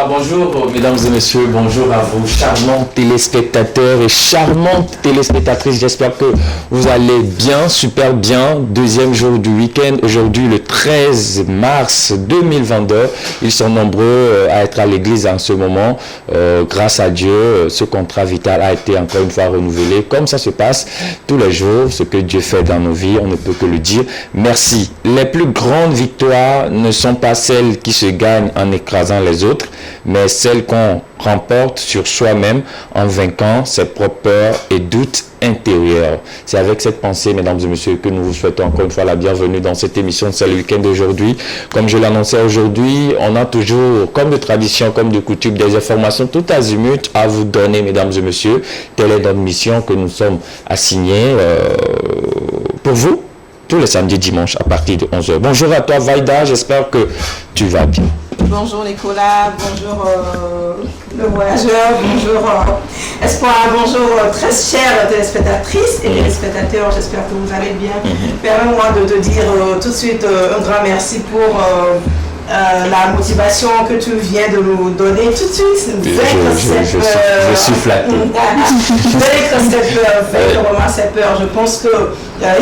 Bonjour mesdames et messieurs, bonjour à vous charmants téléspectateurs et charmantes téléspectatrices. J'espère que vous allez bien, super bien. Deuxième jour du week-end, aujourd'hui le 13 mars 2022. Ils sont nombreux à être à l'église en ce moment. Grâce à Dieu, ce contrat vital a été encore une fois renouvelé. Comme ça se passe tous les jours, ce que Dieu fait dans nos vies, on ne peut que le dire. Merci. Les plus grandes victoires ne sont pas celles qui se gagnent en écrasant les autres, mais celles qu'on remporte sur soi-même en vainquant ses propres peurs et doutes intérieurs. C'est avec cette pensée, mesdames et messieurs, que nous vous souhaitons encore une fois la bienvenue dans cette émission de C'est le week-end d'aujourd'hui. Comme je l'annonçais aujourd'hui, on a toujours, comme de tradition, comme de coutume, des informations tout azimut à vous donner, mesdames et messieurs. Telle est notre mission que nous sommes assignés pour vous, tous les samedis et dimanches à partir de 11h. Bonjour à toi, Vaïda, j'espère que tu vas bien. Bonjour Nicolas, bonjour le voyageur, bonjour Espoir, bonjour très chères téléspectatrices et téléspectateurs, j'espère que vous allez bien. Permets-moi de dire tout de suite un grand merci pour la motivation que tu viens de nous donner tout de suite. Je suis flatté. Vaincre vraiment cette peur. Je pense que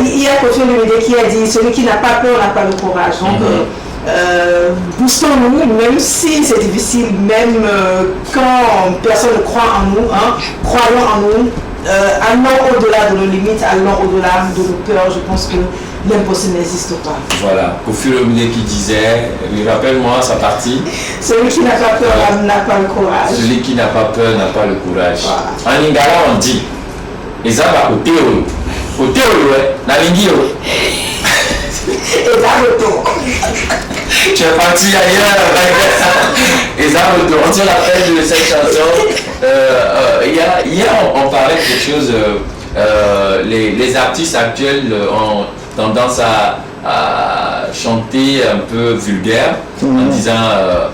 il y a Kofi Olomide qui a dit celui qui n'a pas peur n'a pas de courage. Donc, boostons-nous, même si c'est difficile, même quand personne ne croit en nous, croyons en nous, allons au-delà de nos limites, allons au-delà de nos peurs. Je pense que l'impossible n'existe pas. Voilà, Kofi Olomide qui disait, rappelle-moi sa partie. Celui qui n'a pas peur n'a pas le courage. Celui qui n'a pas peur n'a pas le courage. Voilà. En lingala on dit, les arbres au théo, na lingio. Et là, retour. Tu es parti ailleurs. Et ça, on tient la peine de cette chanson. Hier, on parlait de quelque chose. Les artistes actuels ont tendance à chanter un peu vulgaire en disant,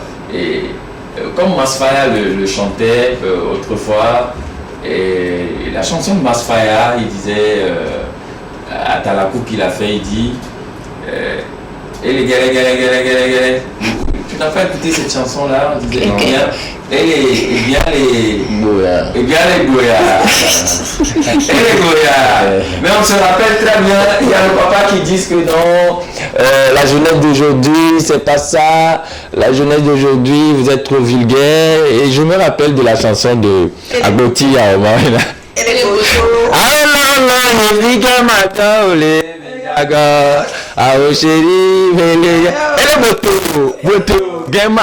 comme Masfaya le chantait autrefois, et la chanson de Masfaya, il disait, à Talakou qu'il a fait, il dit, et les galets. Tu n'as pas écouté cette chanson-là? On disait, non, bien. Et bien les goya. Et les goya. Mais on se rappelle très bien, il y a le papa qui dit que non, la jeunesse d'aujourd'hui, c'est pas ça. La jeunesse d'aujourd'hui, vous êtes trop vulgaire. Et je me rappelle de la chanson de Agoti Yaoma. Ah non, il dit qu'un matin,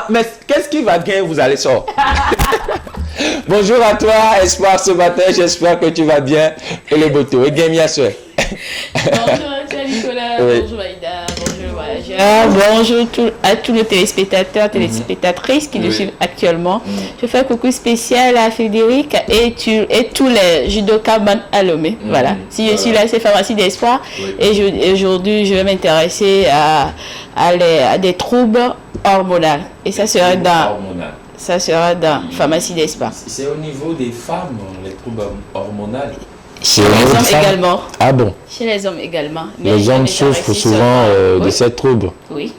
mais qu'est-ce qui va bien, vous allez sortir. Bonjour à toi, Espoir, ce matin, j'espère que tu vas bien. Et les botos, et bien, bien sûr. Bonjour à toi, Nicolas, bonjour Aïda, bonjour voyageurs, bonjour à tous les téléspectateurs, téléspectatrices qui nous suivent actuellement. Je fais un coucou spécial à Frédéric et tous les judokas Man Alomé. Voilà, si je suis là, c'est Pharmacie d'Espoir. Et aujourd'hui, je vais m'intéresser à des troubles hormonaux. Et ça sera dans Pharmacie d'Espoir. C'est au niveau des femmes, les troubles hormonaux. Chez les hommes également. Ah bon? Chez les hommes également. Mais les hommes souffrent souvent de ces troubles. Oui.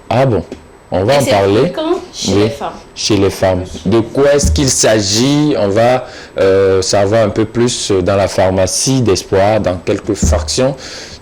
Ah bon? On va en parler. Chez les femmes. Chez les femmes. De quoi est-ce qu'il s'agit? On va savoir un peu plus dans la pharmacie d'Espoir dans quelques fractions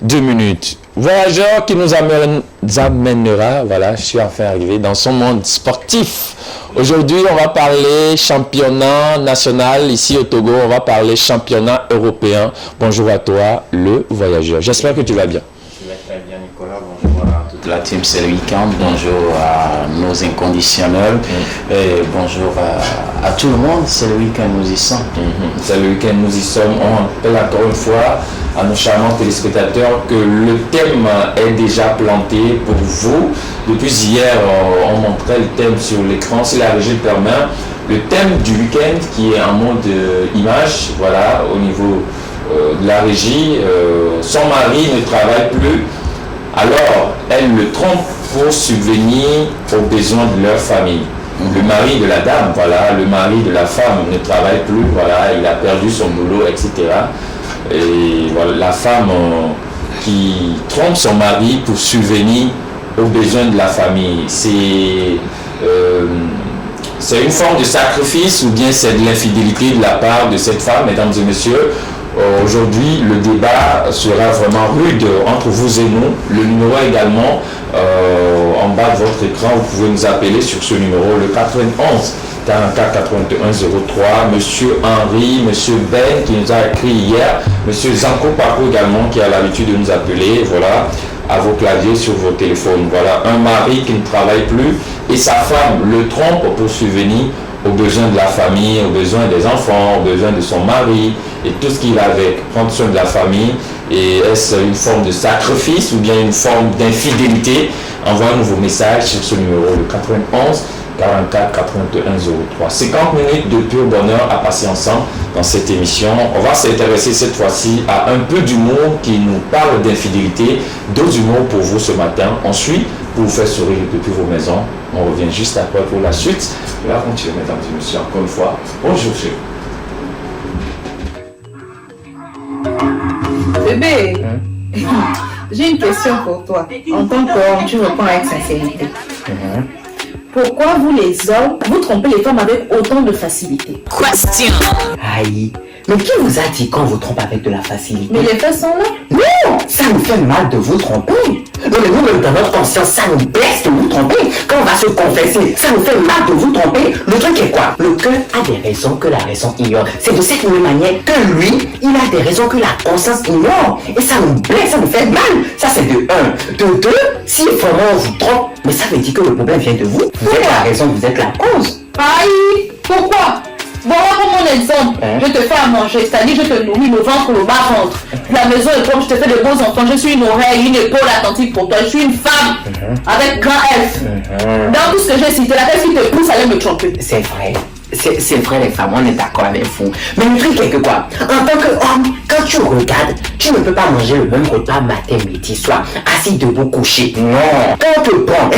2 minutes. Voyageur qui nous amènera, voilà, je suis enfin arrivé dans son monde sportif. Aujourd'hui, on va parler championnat national ici au Togo. On va parler championnat européen. Bonjour à toi, le voyageur. J'espère que tu vas bien. Je vais très bien, Nicolas. Bonjour à toute la team C'est le week-end. Bonjour à nos inconditionnels. Et bonjour à tout le monde. C'est le week-end, nous y sommes. C'est le week-end, nous y sommes. On rappelle encore une fois à nos charmants téléspectateurs que le thème est déjà planté pour vous. Depuis hier, on montrait le thème sur l'écran, si la régie le permet. Le thème du week-end qui est en mode image, voilà, au niveau de la régie. Son mari ne travaille plus, alors elle le trompe pour subvenir aux besoins de leur famille. Le mari de la dame, voilà, le mari de la femme ne travaille plus, voilà, il a perdu son boulot, etc. Et voilà, la femme qui trompe son mari pour subvenir aux besoins de la famille. C'est c'est une forme de sacrifice ou bien c'est de l'infidélité de la part de cette femme, mesdames et messieurs? Aujourd'hui, le débat sera vraiment rude entre vous et nous. Le numéro également en bas de votre écran, vous pouvez nous appeler sur ce numéro, le 91 44 81 03. Monsieur Henri, Monsieur Ben qui nous a écrit hier, Monsieur Zanko Paco également qui a l'habitude de nous appeler, voilà, à vos claviers sur vos téléphones. Voilà, un mari qui ne travaille plus et sa femme le trompe pour subvenir aux besoins de la famille, aux besoins des enfants, aux besoins de son mari et tout ce qui va avec, prendre soin de la famille. Et est-ce une forme de sacrifice ou bien une forme d'infidélité? Envoyez-nous vos messages sur ce numéro, le 91 44 81 03. 50 minutes de pur bonheur à passer ensemble dans cette émission. On va s'intéresser cette fois-ci à un peu d'humour qui nous parle d'infidélité, d'autres humour pour vous ce matin. Ensuite, pour vous faire sourire depuis vos maisons. On revient juste après pour la suite de l'aventure, mesdames et messieurs. Encore une fois, bonjour chez vous. Bébé, j'ai une question pour toi. En tant qu'homme, tu réponds avec sincérité. Pourquoi vous les hommes, vous trompez les femmes avec autant de facilité? Question. Aïe, mais qui vous a dit qu'on vous trompe avec de la facilité? Mais les faits sont là. Non, ça nous fait mal de vous tromper. Non, mais nous-mêmes dans notre conscience, ça nous blesse de vous tromper. Quand on va se confesser, ça nous fait mal de vous tromper. Le truc est quoi? Le cœur a des raisons que la raison ignore. C'est de cette même manière que lui, il a des raisons que la conscience ignore. Et ça nous blesse, ça nous fait mal. Ça c'est de un. De deux, si vraiment on vous trompe, mais ça veut dire que le problème vient de vous. Vous êtes la raison, vous êtes la cause. Aïe, pourquoi? Bon, pour mon exemple, je te fais à manger, c'est-à-dire je te nourris le ventre, le bas-ventre. La maison est propre, je te fais de beaux enfants, je suis une oreille, une épaule attentive pour toi, je suis une femme avec grand F. Dans tout ce que j'ai cité, la personne qui te pousse à aller me tromper. C'est vrai. C'est vrai les femmes, on est d'accord avec vous. Mais le truc est que quoi? En tant qu'homme, quand tu regardes, tu ne peux pas manger le même repas matin, midi, soir, assis debout, couché. Non. Quand on te prend,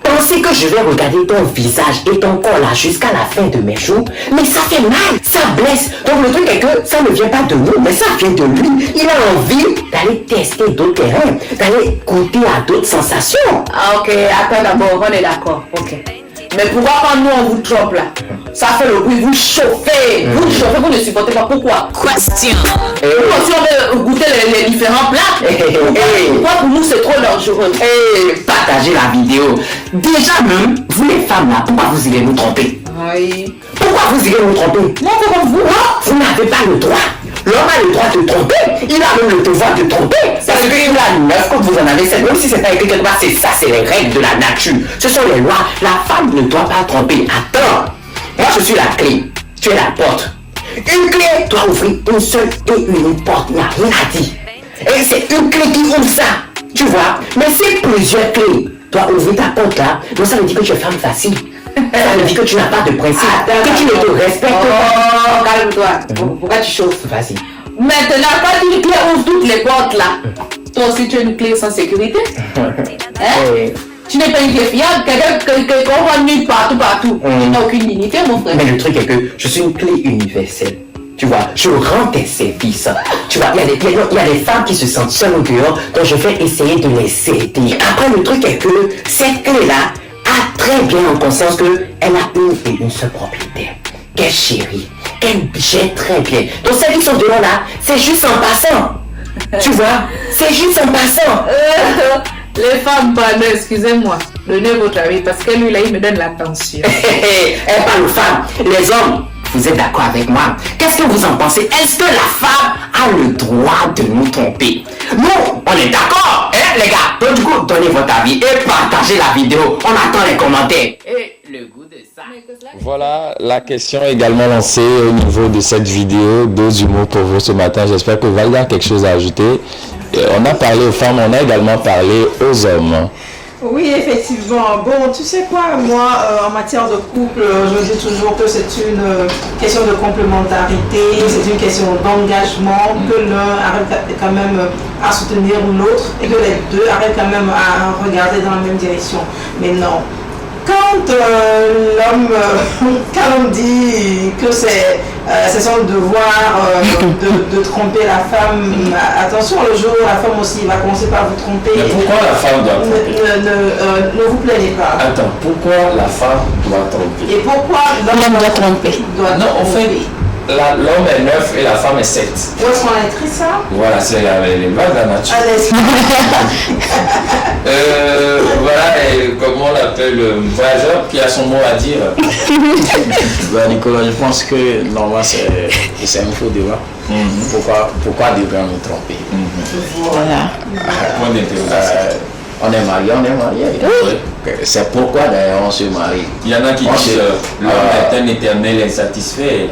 pensez que je vais regarder ton visage et ton corps là jusqu'à la fin de mes jours, mais ça fait mal, ça blesse. Donc le truc est que ça ne vient pas de nous, mais ça vient de lui. Il a envie d'aller tester d'autres terrains, d'aller goûter à d'autres sensations. Ah ok, attends d'abord, on est d'accord, ok. Mais pourquoi quand nous on vous trompe là? Ça fait le bruit, vous chauffez, vous ne supportez pas, pourquoi? Question. Nous aussi on veut goûter les différents plats. Pourquoi pour nous c'est trop dangereux? Partagez la vidéo. Déjà même, vous les femmes là, pourquoi vous irez nous tromper? Oui. Pourquoi vous irez nous tromper? Moi comme vous, Vous n'avez pas le droit. L'homme a le droit de tromper, il a même le devoir de tromper. Parce qu'il a 9 quand vous en avez 7, même si c'est pas écrit quelque part, c'est ça, c'est les règles de la nature. Ce sont les lois. La femme ne doit pas tromper. Attends, moi je suis la clé, tu es la porte. Une clé doit ouvrir une seule et unique porte, il n'y a rien à dire. Et c'est une clé qui ouvre ça, tu vois. Mais si plusieurs clés doivent ouvrir ta porte là, donc ça veut dire que tu es femme facile. Ça veut dire que tu n'as pas de principe, que tu ne te respectes pas. Oh, calme-toi. Pourquoi tu chauffes? Vas-y. Maintenant, quand une clé ouvre toutes les portes là, toi aussi tu as une clé sans sécurité? Tu n'es pas une clé fiable, quelqu'un qu'on voit nulle partout. Tu n'as aucune dignité, mon frère. Mais le truc est que je suis une clé universelle. Tu vois, je rends tes services. Tu vois, il y a des femmes qui se sentent seules au dehors, donc je vais essayer de les aider. Après, le truc est que cette clé-là a très bien en conscience qu'elle a une et une seule propriétaire. Qu'elle chérit, qu'elle gère très bien. Donc celles qui sont dehors là, c'est juste en passant. Tu vois, c'est juste en passant. Les femmes, pardon, excusez-moi, donnez votre avis parce que lui là, il me donne l'attention. Elle parle aux femmes, les hommes. Vous êtes d'accord avec moi? Qu'est-ce que vous en pensez? Est-ce que la femme a le droit de nous tromper? Nous, on est d'accord, les gars? Donc du coup, donnez votre avis et partagez la vidéo. On attend les commentaires. Et le goût de ça. Voilà la question également lancée au niveau de cette vidéo. Deux humours pour vous ce matin. J'espère que Valda a quelque chose à ajouter. On a parlé aux femmes, on a également parlé aux hommes. Oui, effectivement. Bon, tu sais quoi, moi, en matière de couple, je dis toujours que c'est une question de complémentarité, c'est une question d'engagement, que l'un arrive quand même à soutenir l'autre et que les deux arrivent quand même à regarder dans la même direction. Mais non. Quand l'homme, quand on dit que c'est c'est son devoir de tromper la femme. Attention, le jour où la femme aussi va commencer par vous tromper. Mais pourquoi la femme doit tromper? Ne vous plaignez pas. Attends, pourquoi la femme doit tromper? Et pourquoi L'homme doit tromper. Non, en fait, l'homme est 9 et la femme est 7. Où est-ce qu'on a écrit ça? Voilà, c'est les lois de la nature. Voilà, et comment on l'appelle, le voyageur qui a son mot à dire. Nicolas, je pense que normalement c'est un faux débat. Pourquoi devrait me tromper? Voilà. Point d'interrogation. On est marié. C'est pourquoi d'ailleurs on se marie. Il y en a qui disent l'homme est un éternel insatisfait.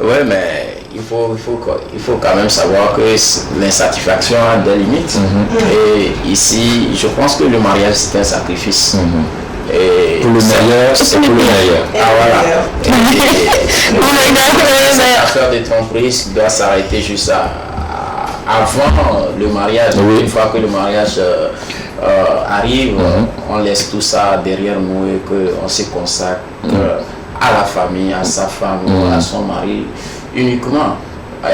Oui, mais il faut quand même savoir que l'insatisfaction a des limites. Et ici, je pense que le mariage c'est un sacrifice. Et Pour le meilleur, c'est pour le meilleur. Cette affaire de tromperie doit s'arrêter juste avant le mariage. Une fois que le mariage arrive, on laisse tout ça derrière nous et qu'on se consacre à la famille, à sa femme, à son mari uniquement.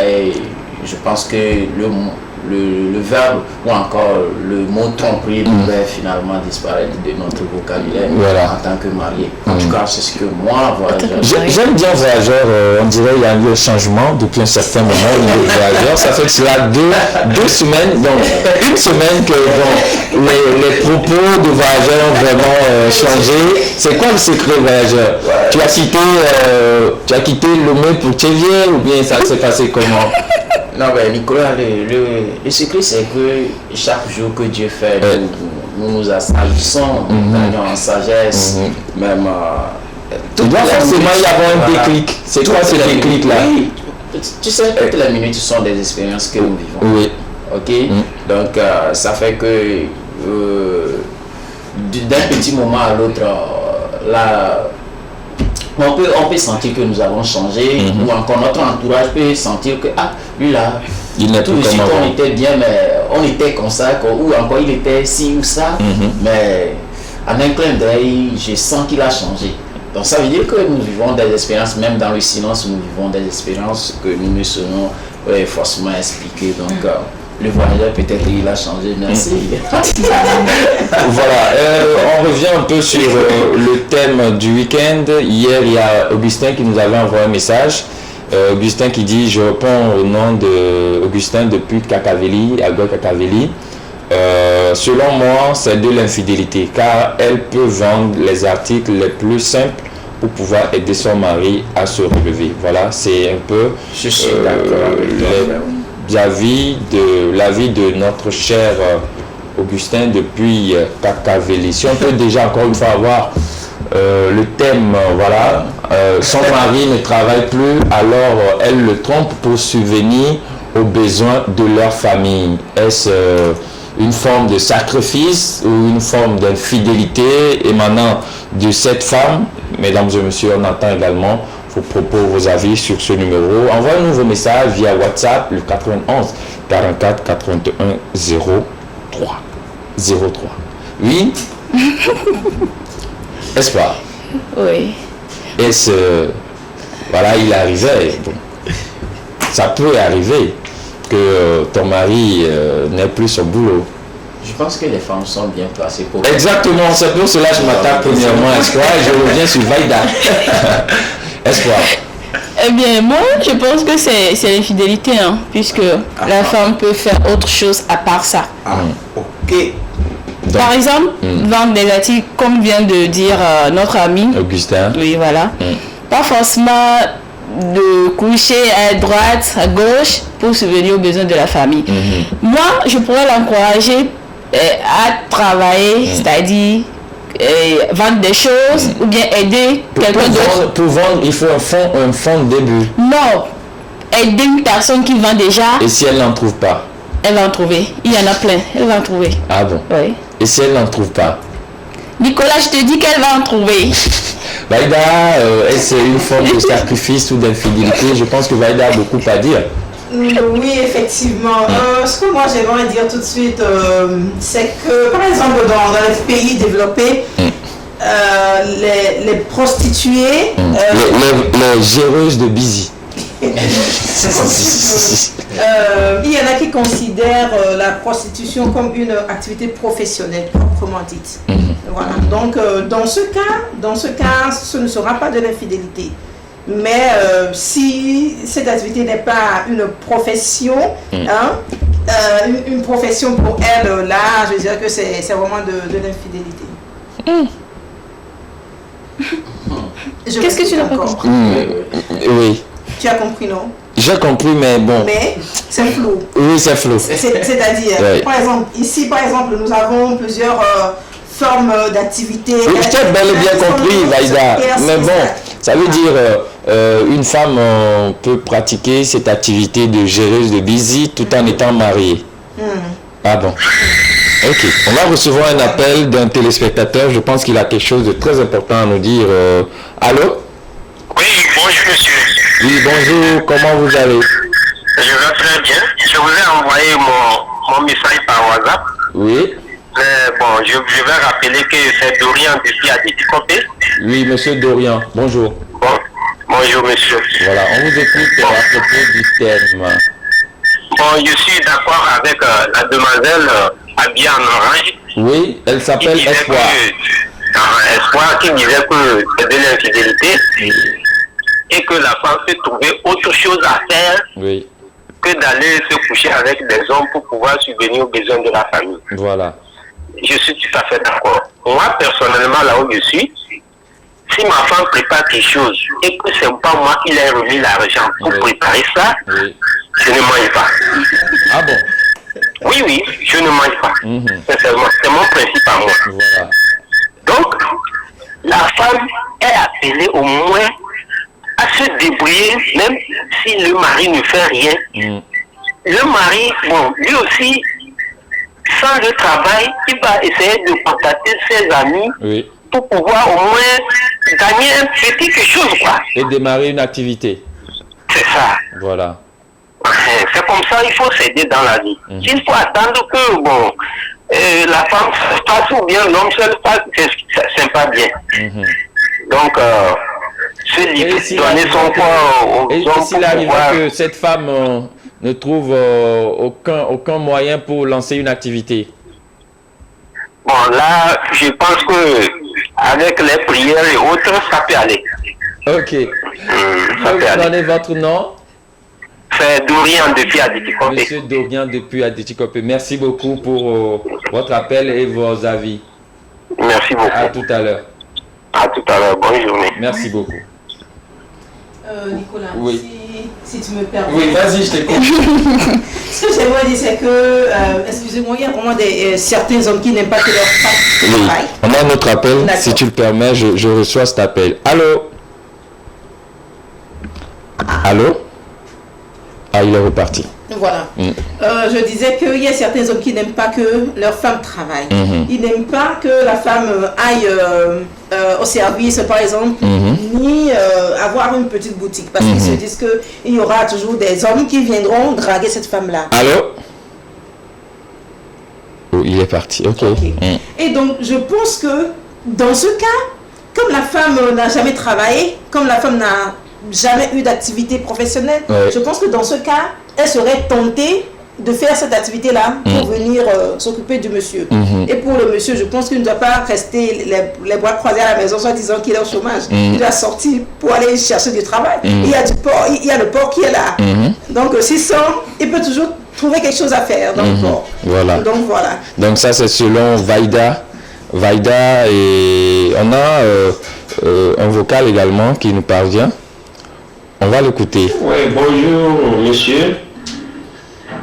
Et je pense que le verbe ou encore le mot tromperie devrait finalement disparaître de notre vocabulaire en tant que marié. En tout cas, c'est ce que moi, j'aime bien voyageur. On dirait qu'il y a eu un changement depuis un certain moment au niveau de voyageur. Ça fait cela deux semaines, donc une semaine que les propos de voyageur ont vraiment changé. C'est quoi le secret voyageur? Tu as quitté Lomé pour Tchévier ou bien ça s'est passé comment? Non, mais Nicolas, le secret, c'est que chaque jour que Dieu fait, nous nous assagissons, nous gagnons en sagesse, même... il doit forcément y avoir un déclic. C'est quoi ce déclic-là? Oui, tu sais, toutes les minutes sont des expériences que nous vivons. Oui. Ok? Donc, ça fait que d'un petit moment à l'autre, là... On peut sentir que nous avons changé, ou encore notre entourage peut sentir que, lui là, il n'est tout de suite on était bien, mais on était comme ça, ou encore il était ci ou ça, mais en un clin d'œil, je sens qu'il a changé. Donc ça veut dire que nous vivons des expériences, même dans le silence, nous vivons des expériences que nous ne saurions forcément expliquer. Donc, le voyageur peut-être il a changé, merci. Voilà, on revient un peu sur le thème du week-end. Hier, il y a Augustin qui nous avait envoyé un message. Augustin qui dit, je réponds au nom d'Augustin depuis Kakaveli, Agua Kakaveli. Selon moi, c'est de l'infidélité, car elle peut vendre les articles les plus simples pour pouvoir aider son mari à se relever. Voilà, c'est un peu l'avis de notre cher Augustin depuis Kakaveli. Si on peut déjà encore une fois avoir le thème, voilà, son mari ne travaille plus, alors elle le trompe pour subvenir aux besoins de leur famille. Est-ce une forme de sacrifice ou une forme d'infidélité émanant de cette femme? Mesdames et messieurs, on attend également vos propos, vos avis sur ce numéro. Envoyez-nous vos messages via WhatsApp, le 91 44 81 03. Oui? Espoir. Oui. Est-ce... voilà, il arrivait. Bon, ça peut arriver que ton mari n'ait plus son boulot. Je pense que les femmes sont bien placées pour... Exactement, c'est pour cela que je m'attaque premièrement à Espoir et je reviens sur Vaïda. Espoir. Eh bien, moi, je pense que c'est l'infidélité, hein, puisque la femme peut faire autre chose à part ça. Ok. Donc, par exemple, vendre des articles, comme vient de dire notre ami. Augustin. Oui, voilà. Pas forcément de coucher à droite, à gauche, pour subvenir aux besoins de la famille. Moi, je pourrais l'encourager à travailler, c'est-à-dire vendre des choses ou bien aider quelqu'un d'autre. Pour vendre, il faut un fonds de début. Non, aider une personne qui vend déjà. Et si elle n'en trouve pas? Elle va en trouver. Il y en a plein. Elle va en trouver. Ah bon? Oui. Et si elle n'en trouve pas? Nicolas, je te dis qu'elle va en trouver. Vaïda, est-ce une forme de sacrifice ou d'infidélité? Je pense que Vaïda a beaucoup à dire. Oui, effectivement. Ce que moi j'aimerais dire tout de suite, c'est que par exemple dans les pays développés, les prostituées, les géreuses de Busy. il y en a qui considèrent la prostitution comme une activité professionnelle proprement dite. Voilà. Donc dans ce cas, ce ne sera pas de l'infidélité. Mais si cette activité n'est pas une profession, une profession pour elle, là, je dirais que c'est vraiment de l'infidélité. Qu'est-ce que tu n'as pas compris? Oui. Tu as compris, non? J'ai compris, mais bon. Mais c'est flou. Oui, c'est flou. C'est-à-dire, par exemple, ici, nous avons plusieurs formes d'activité. Oui, je t'ai bel et bien compris, Vaïda. Mais bon, ça veut dire une femme peut pratiquer cette activité de géreuse de Busy tout en étant mariée. Ah bon. Ok, on va recevoir un appel d'un téléspectateur. Je pense qu'il a quelque chose de très important à nous dire. Allô? Oui, bonjour monsieur. Oui, bonjour, comment vous allez? Je vais très bien. Je vous ai envoyé mon message par WhatsApp. Oui. Mais bon, je vais rappeler que c'est Dorian depuis Adéticopé. Oui, monsieur Dorian, bonjour. Bon, bonjour monsieur. Voilà, on vous écoute à propos du thème. Bon, je suis d'accord avec la demoiselle habillée en orange. Oui, elle s'appelle Espoir. Espoir qui disait que c'est de l'infidélité. Oui. Et que la femme peut trouver autre chose à faire que d'aller se coucher avec des hommes pour pouvoir subvenir aux besoins de la famille. Voilà. Je suis tout à fait d'accord. Moi, personnellement, là où je suis, si ma femme prépare quelque chose et que c'est pas moi qui l'ai remis l'argent pour préparer ça, je ne mange pas. Ah bon? Oui, je ne mange pas. Sincèrement, c'est mon principe à moi. Voilà. Donc, la femme est appelée au moins à se débrouiller, même si le mari ne fait rien. Le mari, bon, lui aussi, sans le travail, il va essayer de contacter ses amis pour pouvoir au moins gagner un petit quelque chose, quoi. Et démarrer une activité. C'est ça. Voilà. C'est comme ça, il faut s'aider dans la vie. S'il faut attendre que, bon, la femme se passe ou bien l'homme se passe, c'est pas bien. Donc, donner son corps aux hommes. Et s'il arrive que cette femme ne trouve aucun moyen pour lancer une activité? Bon, là, je pense que avec les prières et autres, ça peut aller. Ok. Ça peut aller. Donnez votre nom? C'est Dorian depuis Adéticopé. Monsieur Dorian depuis Adéticopé. Merci beaucoup pour votre appel et vos avis. Merci beaucoup. À tout à l'heure. À tout à l'heure. Bonne journée. Merci beaucoup. Nicolas, oui. si tu me permets. Oui, vas-y, je t'écoute. Ce que j'aimerais dire, c'est que, excusez-moi, il y a vraiment certains hommes qui n'aiment pas que leur femme travaille. On a un autre appel. Si tu le permets, je reçois cet appel. Allô? Allô? Ah, il est reparti. Voilà. Je disais qu'il y a certains hommes qui n'aiment pas que leur femme travaille. Ils n'aiment pas que la femme aille au service, par exemple, ni avoir une petite boutique. Parce qu'ils se disent qu'il y aura toujours des hommes qui viendront draguer cette femme-là. Allô? Oh, il est parti. Ok. Et donc, je pense que dans ce cas, comme la femme n'a jamais travaillé, comme la femme n'a jamais eu d'activité professionnelle, je pense que dans ce cas, elle serait tentée de faire cette activité-là pour venir s'occuper du monsieur. Et pour le monsieur, je pense qu'il ne doit pas rester les bras croisés à la maison, soit disant qu'il est au chômage. Il doit sortir pour aller chercher du travail. Il y a du port, il y a le port qui est là. Donc, s'il sort, il peut toujours trouver quelque chose à faire dans le port. Voilà. Donc, voilà. Donc, ça, c'est selon Vaïda. Et on a un vocal également qui nous parvient. On va l'écouter. Oui, bonjour monsieur.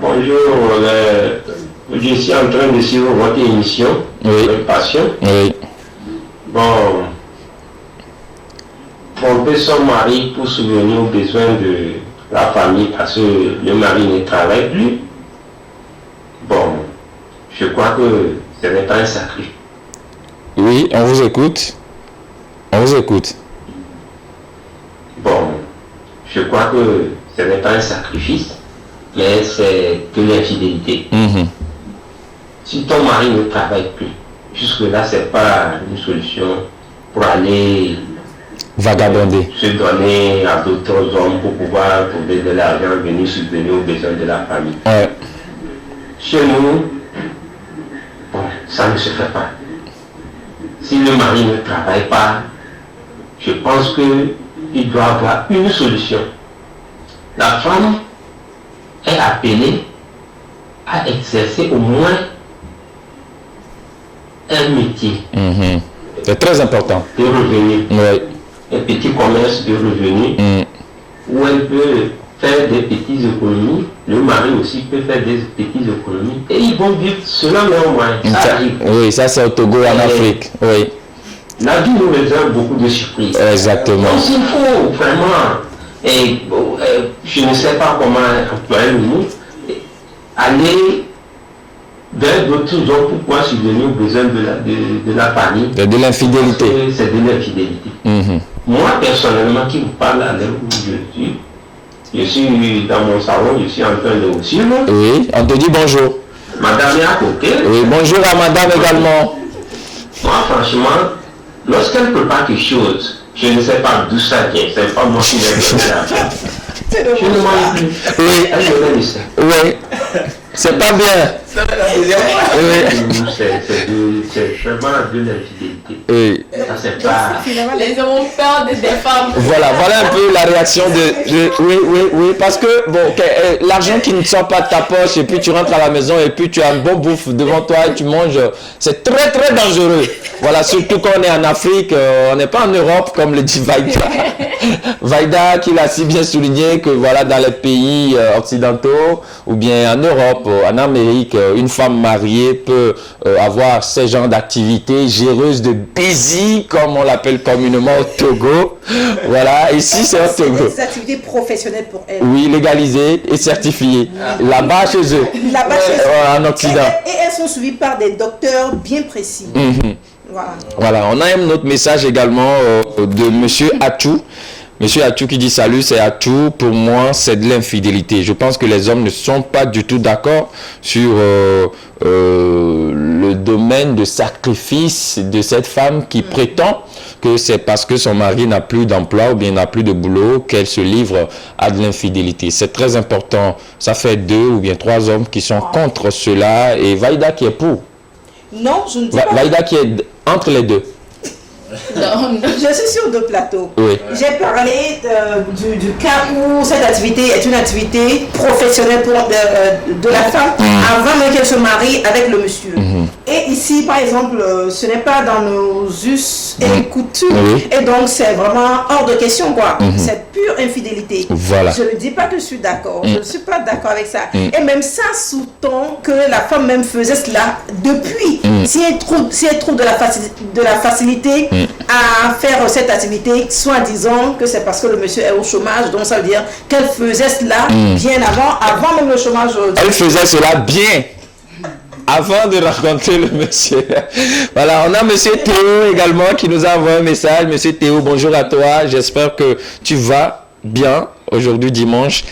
Bonjour, je suis en train de suivre votre émission, avec passion. Bon, tromper son mari pour subvenir aux besoins de la famille parce que le mari ne travaille plus. Bon, je crois que ce n'est pas un sacrifice. Oui, on vous écoute. On vous écoute. Bon, je crois que ce n'est pas un sacrifice, mais c'est de l'infidélité. Si ton mari ne travaille plus, jusque-là, ce n'est pas une solution pour aller vagabonder, se donner à d'autres hommes pour pouvoir trouver de l'argent, venir subvenir aux besoins de la famille. ouais. Chez nous, bon, ça ne se fait pas. Si le mari ne travaille pas, je pense qu'il doit avoir une solution. La femme est appelée à exercer au moins un métier. C'est très important. De revenus. Oui. Un petit commerce de revenus où elle peut faire des petites économies. Le mari aussi peut faire des petites économies. Et ils vont vivre cela néanmoins. Ça arrive. Oui, ça c'est au Togo, en Afrique. Oui. La vie nous réserve beaucoup de surprises. Exactement. Donc il faut vraiment, je ne sais pas comment employer le mot, aller vers d'autres hommes pour pouvoir subvenir aux besoins de la famille. De l'infidélité. C'est de l'infidélité. Moi, personnellement, qui vous parle à l'heure où je suis dans mon salon, je suis en train de vous suivre. Oui, on te dit bonjour. Madame est à côté. Oui, bonjour à madame également. Moi, franchement, lorsqu'elle ne peut pas quelque chose, je ne sais pas d'où ça vient. C'est pas moi qui l'ai donné l'argent. Je ne m'en plus. Oui. Elle me donne ça. Oui. C'est pas bien. Oui. C'est vraiment de l'infidélité. Oui. Ça, c'est pas... Les hommes ont peur des femmes. Voilà un peu la réaction oui, parce que bon, l'argent qui ne sort pas de ta poche et puis tu rentres à la maison et puis tu as un bon bouffe devant toi et tu manges, c'est très très dangereux. Voilà, surtout quand on est en Afrique, on n'est pas en Europe comme le dit Vaïda. Vaïda qui l'a si bien souligné que voilà, dans les pays occidentaux ou bien en Europe, en Amérique, une femme mariée peut avoir ce genre d'activité géreuse de busy, comme on l'appelle communément au Togo. Voilà, ici c'est au Togo. Des activités professionnelles pour elle. Oui, légalisées et certifiées. Là-bas chez eux. Là-bas chez eux. En Occident. Et elles sont suivies par des docteurs bien précis. Voilà, on a un autre message également de Monsieur Atou. Monsieur Atou qui dit salut, c'est Atou. Pour moi, c'est de l'infidélité. Je pense que les hommes ne sont pas du tout d'accord sur le domaine de sacrifice de cette femme qui prétend que c'est parce que son mari n'a plus d'emploi ou bien n'a plus de boulot qu'elle se livre à de l'infidélité. C'est très important. Ça fait 2 ou bien 3 hommes qui sont contre cela et Vaïda qui est pour. Non, je ne dis pas. Vaïda qui est entre les deux. Non. Je suis sur 2 plateaux. Oui. J'ai parlé du cas où cette activité est une activité professionnelle pour, de la femme avant même qu'elle se marie avec le monsieur. Et ici, par exemple, ce n'est pas dans nos us et coutumes. Et donc, c'est vraiment hors de question, quoi. C'est pure infidélité. Voilà. Je ne dis pas que je suis d'accord. Je ne suis pas d'accord avec ça. Et même ça sous-tend que la femme même faisait cela depuis. Si elle trouve de la facilité à faire cette activité, soi-disant que c'est parce que le monsieur est au chômage, donc ça veut dire qu'elle faisait cela bien avant même le chômage. Elle faisait cela bien avant de rencontrer le monsieur. Voilà, on a monsieur Théo également qui nous a envoyé un message. Monsieur Théo, bonjour à toi, j'espère que tu vas bien aujourd'hui dimanche.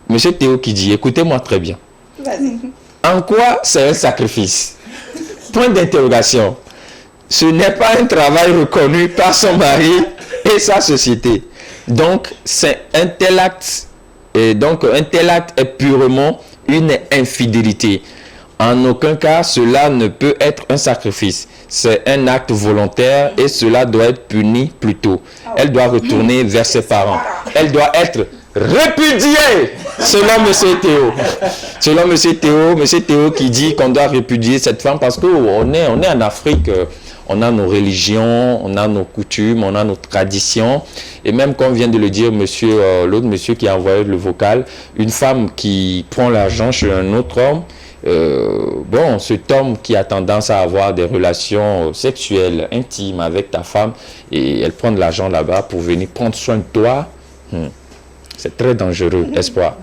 Monsieur Théo qui dit, écoutez-moi très bien. Vas-y. En quoi c'est un sacrifice? Point d'interrogation. Ce n'est pas un travail reconnu par son mari et sa société. Donc, c'est un tel acte. Et donc, un tel acte est purement une infidélité. En aucun cas, cela ne peut être un sacrifice. C'est un acte volontaire et cela doit être puni plus tôt. Elle doit retourner vers ses parents. Elle doit être répudiée, selon M. Théo. Selon M. Théo qui dit qu'on doit répudier cette femme parce qu'on est en Afrique. On a nos religions, on a nos coutumes, on a nos traditions. Et même comme vient de le dire l'autre monsieur qui a envoyé le vocal, une femme qui prend l'argent chez un autre homme, bon, cet homme qui a tendance à avoir des relations sexuelles intimes avec ta femme et elle prend de l'argent là-bas pour venir prendre soin de toi, c'est très dangereux, Espoir.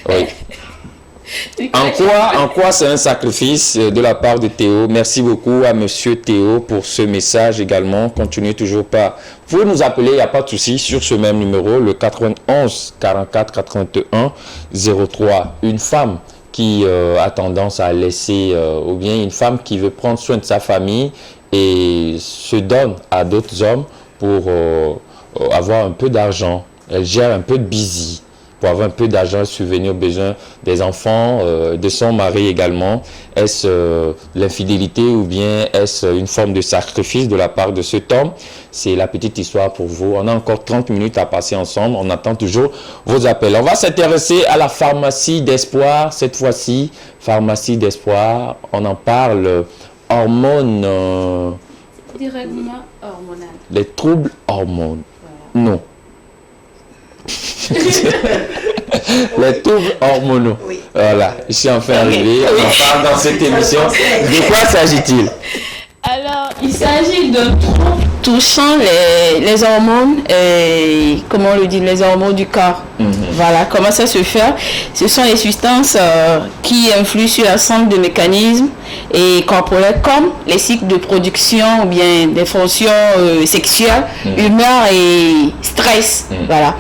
Oui. En quoi c'est un sacrifice de la part de Théo? Merci beaucoup à monsieur Théo pour ce message également. Continuez toujours pas. Vous pouvez nous appeler, il n'y a pas de souci, sur ce même numéro, le 91 44 81 03. Une femme qui a tendance à laisser, ou bien une femme qui veut prendre soin de sa famille et se donne à d'autres hommes pour avoir un peu d'argent. Elle gère un peu de busy pour avoir un peu d'argent, subvenir aux besoins des enfants, de son mari également. Est-ce l'infidélité ou bien est-ce une forme de sacrifice de la part de cet homme? C'est la petite histoire pour vous. On a encore 30 minutes à passer ensemble. On attend toujours vos appels. On va s'intéresser à la pharmacie d'espoir. Cette fois-ci, pharmacie d'espoir, on en parle hormones. Dérèglement hormonal. Les troubles hormonaux. Voilà. Non. Les troubles hormonaux. Oui. Voilà, je suis enfin arrivé. On en parle dans cette émission. De quoi s'agit-il? Alors, il s'agit de troubles touchant les hormones, comment on le dit, les hormones du corps. Voilà, comment ça se fait? Ce sont les substances qui influent sur l'ensemble des mécanismes et corporels comme les cycles de production ou bien des fonctions sexuelles, humeur et stress. Voilà.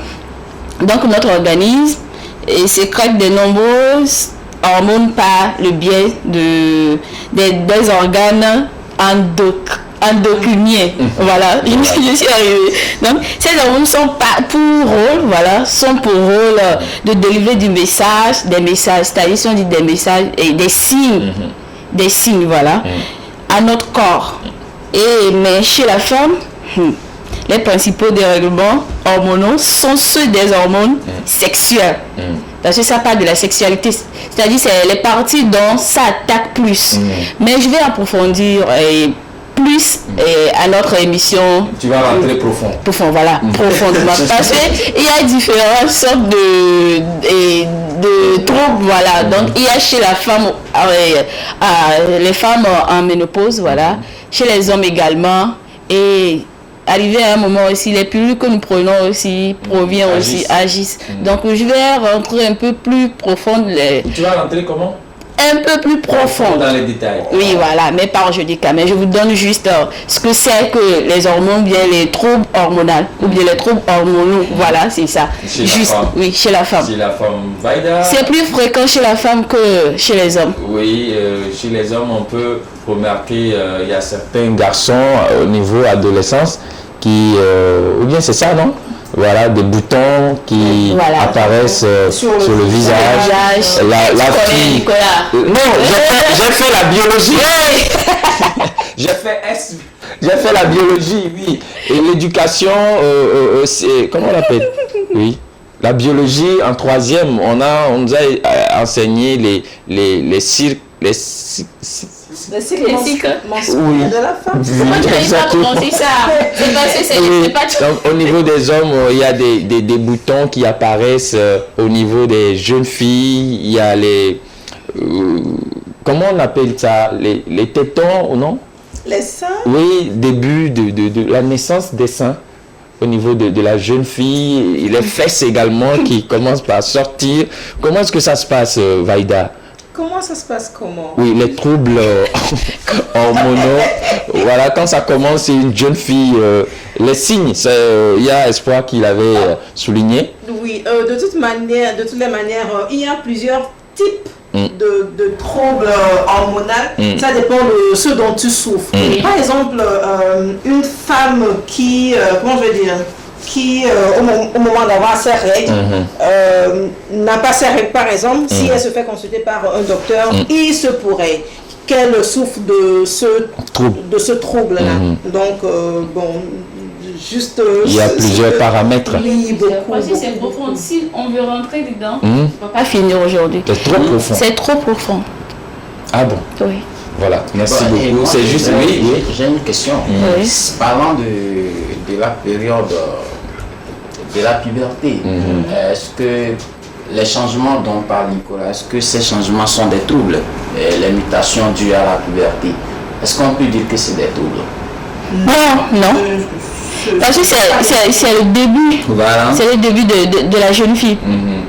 Donc, notre organisme sécrète de nombreuses hormones par le biais des organes endocriniens. Voilà, je suis arrivée. Donc, ces hormones sont pour rôle de délivrer des messages, c'est-à-dire si on dit des messages et des signes, voilà, à notre corps. Mais chez la femme, les principaux dérèglements hormonaux sont ceux des hormones sexuelles. Parce que ça parle de la sexualité, c'est-à-dire c'est les parties dont ça attaque plus. Mais je vais approfondir plus à notre émission. Tu vas rentrer profond. Profond, voilà, profondément. Parce qu'il y a différentes sortes de troubles, voilà. Donc il y a chez la femme, les femmes en ménopause, voilà. Chez les hommes également. Et arrivé à un moment aussi, les pilules que nous prenons aussi agissent. Donc je vais rentrer un peu plus profond. Tu vas rentrer comment? Un peu plus profond. Dans les détails. Oui, voilà, mais pas aujourd'hui quand même. Je vous donne juste ce que c'est que les hormones, bien les troubles hormonaux, ou bien les troubles hormonaux. Voilà, c'est ça. Chez la femme. Oui, chez la femme. Chez la femme. Vaida. C'est plus fréquent chez la femme que chez les hommes. Oui, chez les hommes, on peut remarquer, il y a certains garçons au niveau adolescence qui, ou bien c'est ça, non? Voilà, des boutons qui apparaissent sur le visage. La fille. Non, j'ai fait la biologie. J'ai fait la biologie, oui. Et l'éducation, comment on l'appelle? Oui. La biologie, en troisième, on nous a enseigné les cycles. Les cycles menstruels de la femme. C'est ça. Donc, au niveau des hommes, il y a des boutons qui apparaissent au niveau des jeunes filles. Il y a les... comment on appelle ça? Les tétons, ou non? Les seins? Oui, début de la naissance des seins. Au niveau de la jeune fille. Les fesses également qui commencent par sortir. Comment est-ce que ça se passe, Vaida? Comment ça se passe? Comment? Oui, les troubles hormonaux. Voilà, quand ça commence, c'est une jeune fille. Les signes, il y a Espoir qui l'avait souligné. Oui, de toutes les manières, il y a plusieurs types de troubles hormonaux. Ça dépend de ce dont tu souffres. Par exemple, une femme qui, comment je vais dire, qui au moment d'avoir ses règles n'a pas ses règles, par exemple, si elle se fait consulter par un docteur, il se pourrait qu'elle souffre de ce trouble-là. Donc, bon, juste... il y a plusieurs paramètres. Oui, beaucoup. C'est profond. Si on veut rentrer dedans, on ne va pas finir aujourd'hui. C'est trop profond. C'est trop profond. Ah bon? Oui. Voilà, merci beaucoup. C'est juste... Oui. J'ai une question. Parlant de la période de la puberté, est-ce que les changements dont parle Nicolas, est-ce que ces changements sont des troubles, les mutations dues à la puberté? Est-ce qu'on peut dire que c'est des troubles? Non. Parce que c'est le début. Voilà. C'est le début de la jeune fille.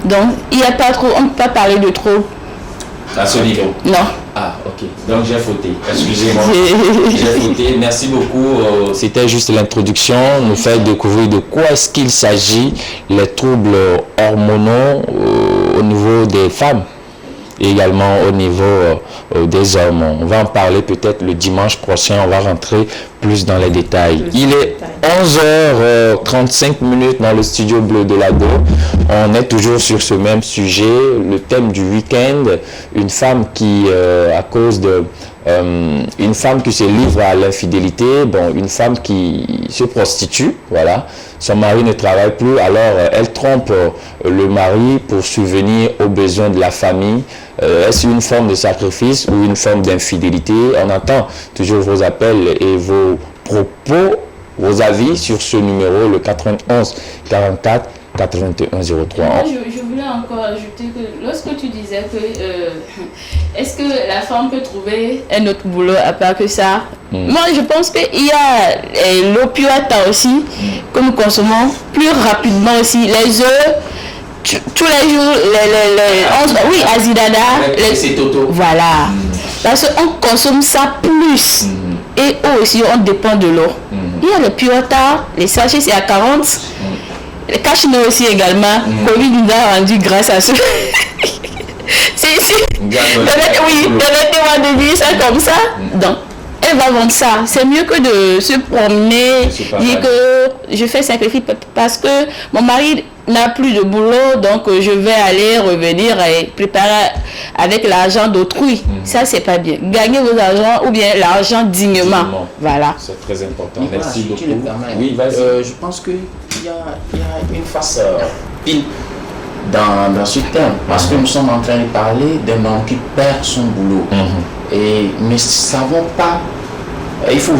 Donc, il n'y a pas trop, on ne peut pas parler de trop. À ce niveau? Non. Ah, ok. Donc j'ai fauté. Excusez-moi. J'ai fauté. Merci beaucoup. C'était juste l'introduction. Nous fait découvrir de quoi est-ce qu'il s'agit, les troubles hormonaux au niveau des femmes. et également au niveau des hommes. On va en parler peut-être le dimanche prochain, on va rentrer plus dans les détails. Il est 11h35 dans le studio Bleu de Lado. On est toujours sur ce même sujet, le thème du week-end, une femme qui, à cause de une femme qui se livre à l'infidélité, bon, une femme qui se prostitue, voilà, son mari ne travaille plus, alors elle trompe le mari pour subvenir aux besoins de la famille. Est-ce une forme de sacrifice ou une forme d'infidélité? On attend toujours vos appels et vos propos, vos avis sur ce numéro, le 91 44 81 03. Je voulais encore ajouter que lorsque tu disais que est-ce que la femme peut trouver un autre boulot à part que ça, moi je pense qu'il y a l'opiata aussi que nous consommons plus rapidement aussi. Les œufs, tous les jours, oui, Azidada, c'est Toto. Voilà. Parce qu'on consomme ça plus. Et eux aussi, on dépend de l'eau. Il y a le Piota, les sachets, c'est à 40. Le cachemire aussi également. Covid nous a rendu grâce à ce. Oui, permettez-moi de dire ça comme ça. Donc, elle va vendre ça. C'est mieux que de se promener, dire que je fais sacrifice parce que mon mari n'a plus de boulot, donc je vais aller revenir et préparer avec l'argent d'autrui. Ça, c'est pas bien. Gagnez vos argent ou bien l'argent dignement. Voilà. C'est très important. Nicolas, Merci si beaucoup. tu le permets, Oui, vas-y. je pense qu'il y a une face pile dans ce thème, parce que nous sommes en train de parler d'un homme qui perd son boulot. Et nous ne savons pas, il faut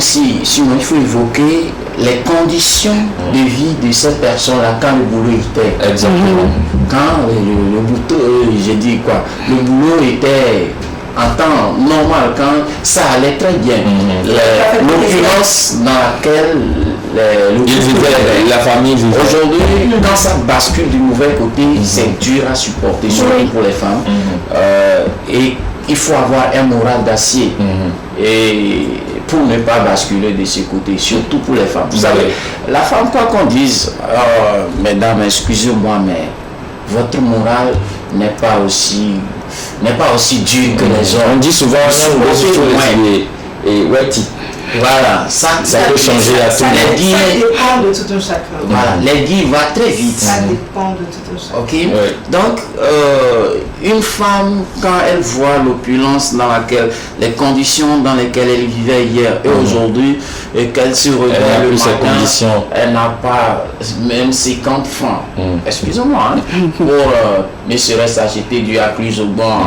évoquer les conditions de vie de cette personne-là quand le boulot était. Exactement. Quand le boulot était en temps normal, quand ça allait très bien. L'opulence dans laquelle la famille vivait. Aujourd'hui, quand ça bascule du mauvais côté, c'est dur à supporter, surtout pour les femmes. Et il faut avoir un moral d'acier. Et pour ne pas basculer de ce côté, surtout pour les femmes. Vous savez, la femme, quoi qu'on dise, mesdames, excusez-moi, mais votre morale n'est pas aussi dur que les hommes. On dit souvent, voilà, ça peut changer à tout moment. Ça dépend de tout un chacun. Voilà, l'aiguille va très vite. Ça dépend de tout un chacun. Ok. Ouais. Donc, une femme, quand elle voit l'opulence dans laquelle, les conditions dans lesquelles elle vivait hier et aujourd'hui, et qu'elle se regarde le matin, elle n'a pas même 50 francs. Excusez-moi, pour ne serait-ce acheter du aclus au banc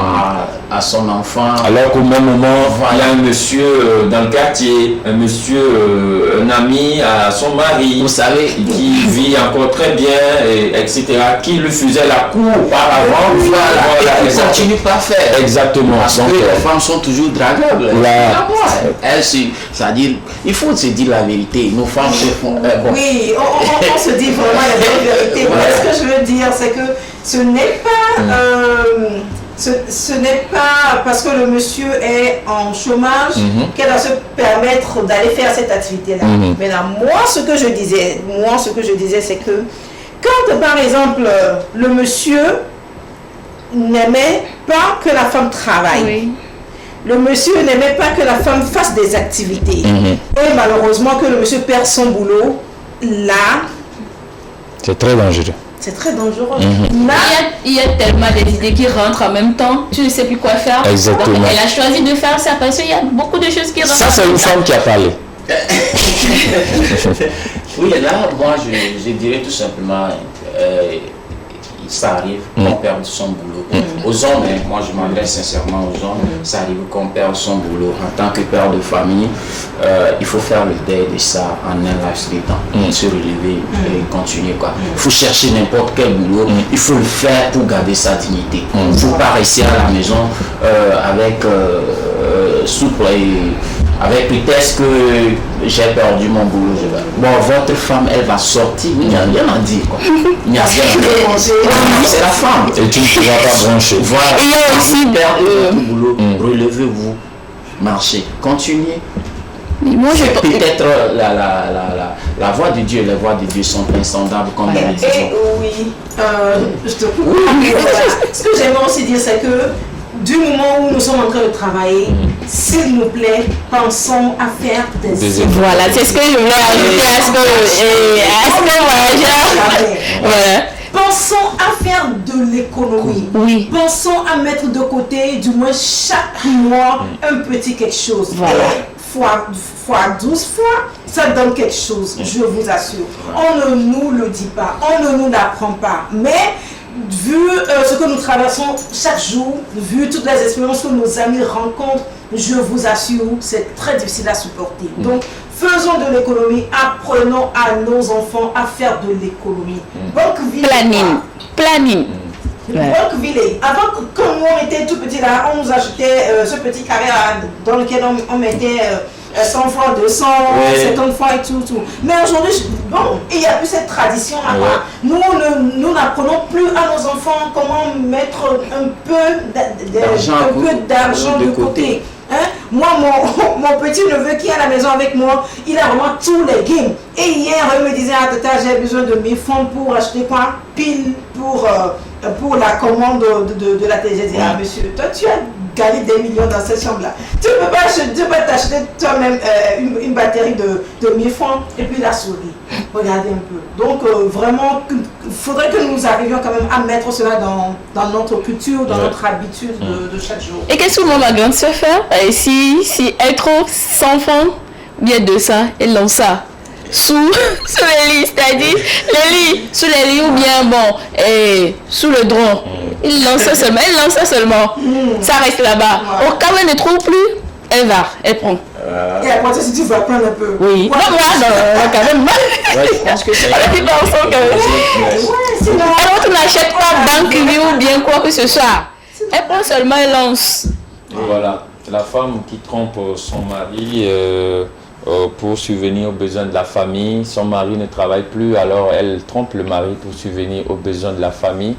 à son enfant. Alors qu'au même moment, il y a un monsieur dans le quartier, un monsieur, un ami à son mari, vous savez, qui vit encore très bien, etc., qui lui faisait la cour auparavant. Voilà, et ne continue pas à faire. Exactement. Parce que les femmes sont toujours draguables. C'est-à-dire, il faut se dire la vérité. Nos femmes se font. Oui, on se dit vraiment la vérité. Voilà. Ce que je veux dire, c'est que ce n'est pas. Ce n'est pas parce que le monsieur est en chômage qu'elle va se permettre d'aller faire cette activité-là. Maintenant, moi, ce que je disais, c'est que quand, par exemple, le monsieur n'aimait pas que la femme travaille, le monsieur n'aimait pas que la femme fasse des activités, et malheureusement que le monsieur perd son boulot, là, c'est très dangereux. C'est très dangereux. Il y a tellement d'idées qui rentrent en même temps. Tu ne sais plus quoi faire. Exactement. Donc, elle a choisi de faire ça parce qu'il y a beaucoup de choses qui rentrent. Ça, c'est une femme qui a parlé. Oui, là, moi, je dirais tout simplement, ça arrive qu'on perde son boulot. Aux hommes, moi je m'adresse sincèrement aux hommes, ça arrive qu'on perde son boulot. En tant que père de famille, il faut faire le deuil de ça en un laps de temps, se relever et continuer. Il faut chercher n'importe quel boulot, il faut le faire pour garder sa dignité. Il ne faut pas rester à la maison avec souple et avec prétexte que j'ai perdu mon boulot. Bon, votre femme, elle va sortir, il n'y a rien à dire. Il n'y a rien à dire. C'est la femme. Et tu ne pourras pas brancher. Voilà. Et il y a aussi votre boulot, relevez-vous, marchez, continuez. Moi, peut-être la voix de Dieu, les voix de Dieu sont insondables comme la oui, je te coupe. Ce que j'aimerais aussi dire, c'est que du moment où nous sommes en train de travailler, s'il nous plaît, pensons à faire des efforts. Voilà, c'est ce que je voulais ajouter à ce que voyageur. Voilà. Pensons à faire de l'économie. Oui. Pensons à mettre de côté, du moins chaque mois, un petit quelque chose. Voilà. Fois 12 fois, ça donne quelque chose, je vous assure. On ne nous le dit pas, on ne nous l'apprend pas. Mais vu ce que nous traversons chaque jour, vu toutes les expériences que nos amis rencontrent, je vous assure, c'est très difficile à supporter. Donc, faisons de l'économie, apprenons à nos enfants à faire de l'économie. Planning. Banque Village. Avant, quand on était tout petit là, on nous achetait ce petit carré là, dans lequel on mettait 100 francs, 200, 50 francs et tout. Mais aujourd'hui, bon, il n'y a plus cette tradition là. Nous n'apprenons plus à nos enfants comment mettre un peu d'argent de côté. Hein? Moi, mon petit neveu qui est à la maison avec moi, il a vraiment tous les games. Et hier, il me disait, j'ai besoin de 1000 francs pour acheter quoi? Pile pour la commande de la télé. J'ai dit, monsieur, toi tu as gagné des millions dans cette chambre-là. Tu ne peux pas t'acheter toi-même une batterie de 1000 francs et puis la souris. Regardez un peu. Donc vraiment, il faudrait que nous arrivions quand même à mettre cela dans notre culture, dans notre habitude de chaque jour. Et qu'est-ce que ma grande soeur fait? Si elle trouve 100 francs, bien 200, elle lance ça. Sous les lits, c'est-à-dire les lits, sous les lits ou bien sous le drap. Il lance ça seulement, ça reste là-bas. Au cas où elle ne trouve plus, elle prend. Et après, si tu vas prendre un peu. Oui, non, quand même. Je pense que c'est. Alors, tu n'achètes pas banque ou bien quoi que ce soit. Elle prend seulement, elle lance. Voilà, la femme qui trompe son mari pour subvenir aux besoins de la famille, son mari ne travaille plus, alors elle trompe le mari pour subvenir aux besoins de la famille.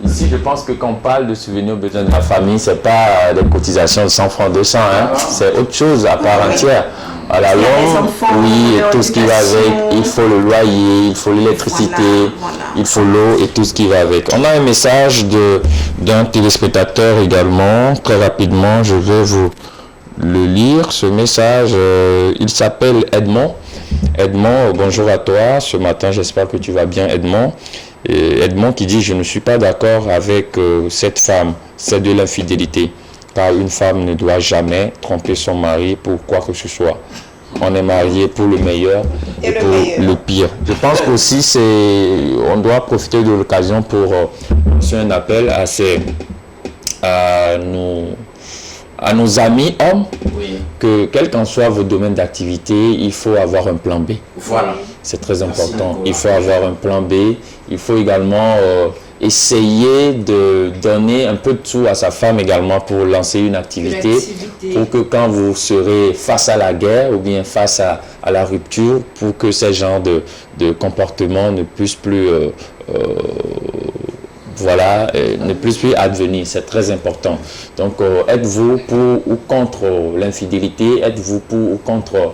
Ici, je pense que quand on parle de subvenir aux besoins de la famille, c'est pas des cotisations de 100 francs, 200, c'est autre chose à part entière. À la longue, oui, et tout ce qui va avec, il faut le loyer, il faut l'électricité, il faut l'eau et tout ce qui va avec. On a un message d'un téléspectateur également, très rapidement, je vais vous le lire. Ce message, il s'appelle Edmond. Edmond, bonjour à toi. Ce matin, j'espère que tu vas bien, Edmond. Et Edmond qui dit, je ne suis pas d'accord avec cette femme, c'est de l'infidélité. Car une femme ne doit jamais tromper son mari pour quoi que ce soit. On est marié pour le meilleur et pour le pire. Je pense qu'aussi, on doit profiter de l'occasion pour lancer un appel à nos amis hommes, que quel qu'en soit vos domaines d'activité, il faut avoir un plan B. Voilà. C'est très important. Il faut avoir un plan B. Il faut également essayer de donner un peu de sous à sa femme également pour lancer une activité. Pour que quand vous serez face à la guerre ou bien face à la rupture, pour que ces genres de comportements ne puissent plus ne puisse plus advenir. C'est très important. Donc, êtes-vous pour ou contre l'infidélité? Êtes-vous pour ou contre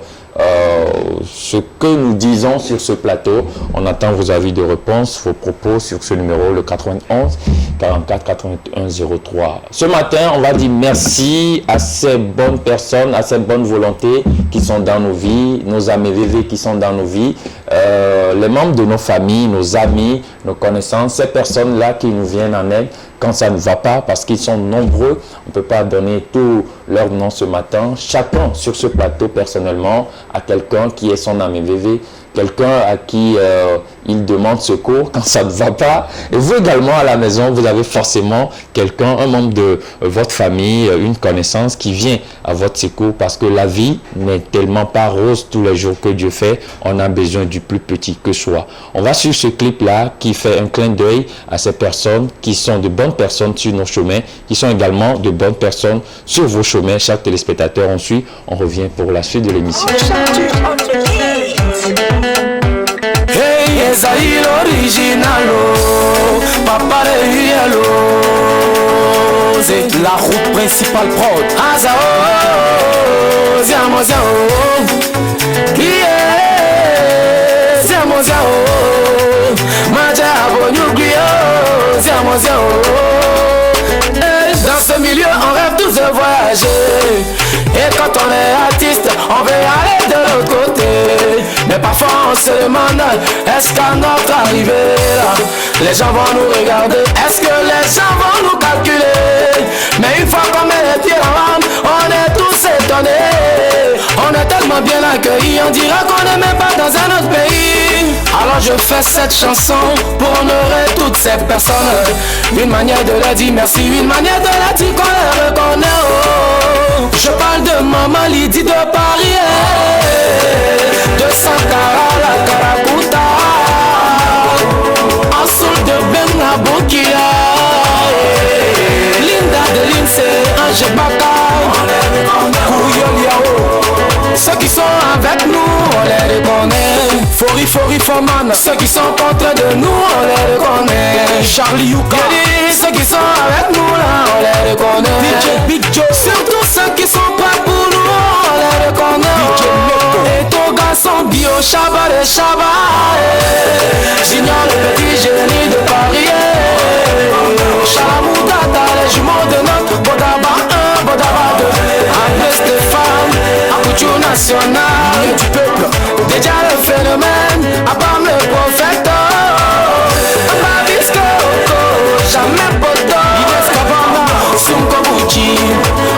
ce que nous disons sur ce plateau? On attend vos avis de réponse, vos propos sur ce numéro, le 91 44 81 03. Ce matin, on va dire merci à ces bonnes personnes, à ces bonnes volontés qui sont dans nos vies, nos amis VV qui sont dans nos vies, les membres de nos familles, nos amis, nos connaissances, ces personnes-là qui nous viennent en aide quand ça ne va pas, parce qu'ils sont nombreux. On ne peut pas donner tous leurs noms ce matin. Chacun sur ce plateau, personnellement, a quelqu'un qui est son ami VV, quelqu'un à qui il demande secours quand ça ne va pas. Et vous également à la maison, vous avez forcément quelqu'un, un membre de votre famille, une connaissance qui vient à votre secours, parce que la vie n'est tellement pas rose tous les jours que Dieu fait. On a besoin du plus petit que soi. On va suivre ce clip-là qui fait un clin d'œil à ces personnes qui sont de bonnes personnes sur nos chemins, qui sont également de bonnes personnes sur vos chemins. Chaque téléspectateur, on suit. On revient pour la suite de l'émission. Hey, Esaïl originalo, papa de yellow, c'est la route principale prod. Azao, ziamo ziao, qui est ziamo ziao, maja bonugrio, ziamo ziao. Dans ce milieu, on voyager. Et quand on est artiste, on veut aller de l'autre côté. Mais parfois on se demande, est-ce qu'à notre arrivée là, les gens vont nous regarder? Est-ce que les gens vont nous calculer? Mais une fois qu'on met les pieds là-bas, on est tous étonnés. On est tellement bien accueillis, on dirait qu'on n'est même pas dans un autre pays. Alors je fais cette chanson pour honorer toutes ces personnes. Une manière de leur dire merci, une manière de leur dire qu'on les reconnaît. Oh. Je parle de Maman Lydie de Paris, de Sankara à la Karakuta, en soul de Benga Bokia, Linda de Lindsay, Ange Baka, Kouyol Yao. Ceux qui sont avec nous, on les reconnaît. Fori Foman, ceux qui sont contre de nous, on les reconnaît. Charlie Yuka, ceux qui sont avec nous là, on les reconnaît. DJ Big Joe, surtout ceux qui sont prêts pour nous, on les reconnaît. DJ Meko, et ton garçon Bio Chaba de Chaba. J'ignore le petit génie de Paris. Chalamoutata, les jumeaux de notre Bodaba 1, Bodaba 2. Après Stéphane, Akouchou national du peuple. Déjà le phénomène, Abam le prophète. Ababisco, jamais poto. Ines Kabana, Sunko Bouchi,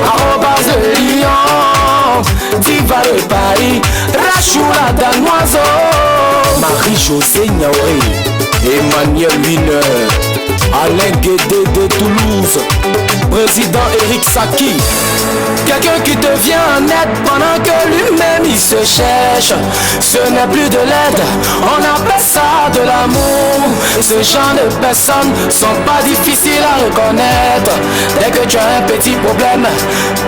arrobas de Lyon. Diva de Paris, Rachoula Danoiseau. Marie-José Niaouré, Emmanuel Wiener, Alain Guédé de Toulouse, président Eric Saki. Quelqu'un qui te vient en aide pendant que lui-même il se cherche. Ce n'est plus de l'aide, on appelle ça de l'amour. Ce genre de personnes sont pas difficiles à reconnaître. Dès que tu as un petit problème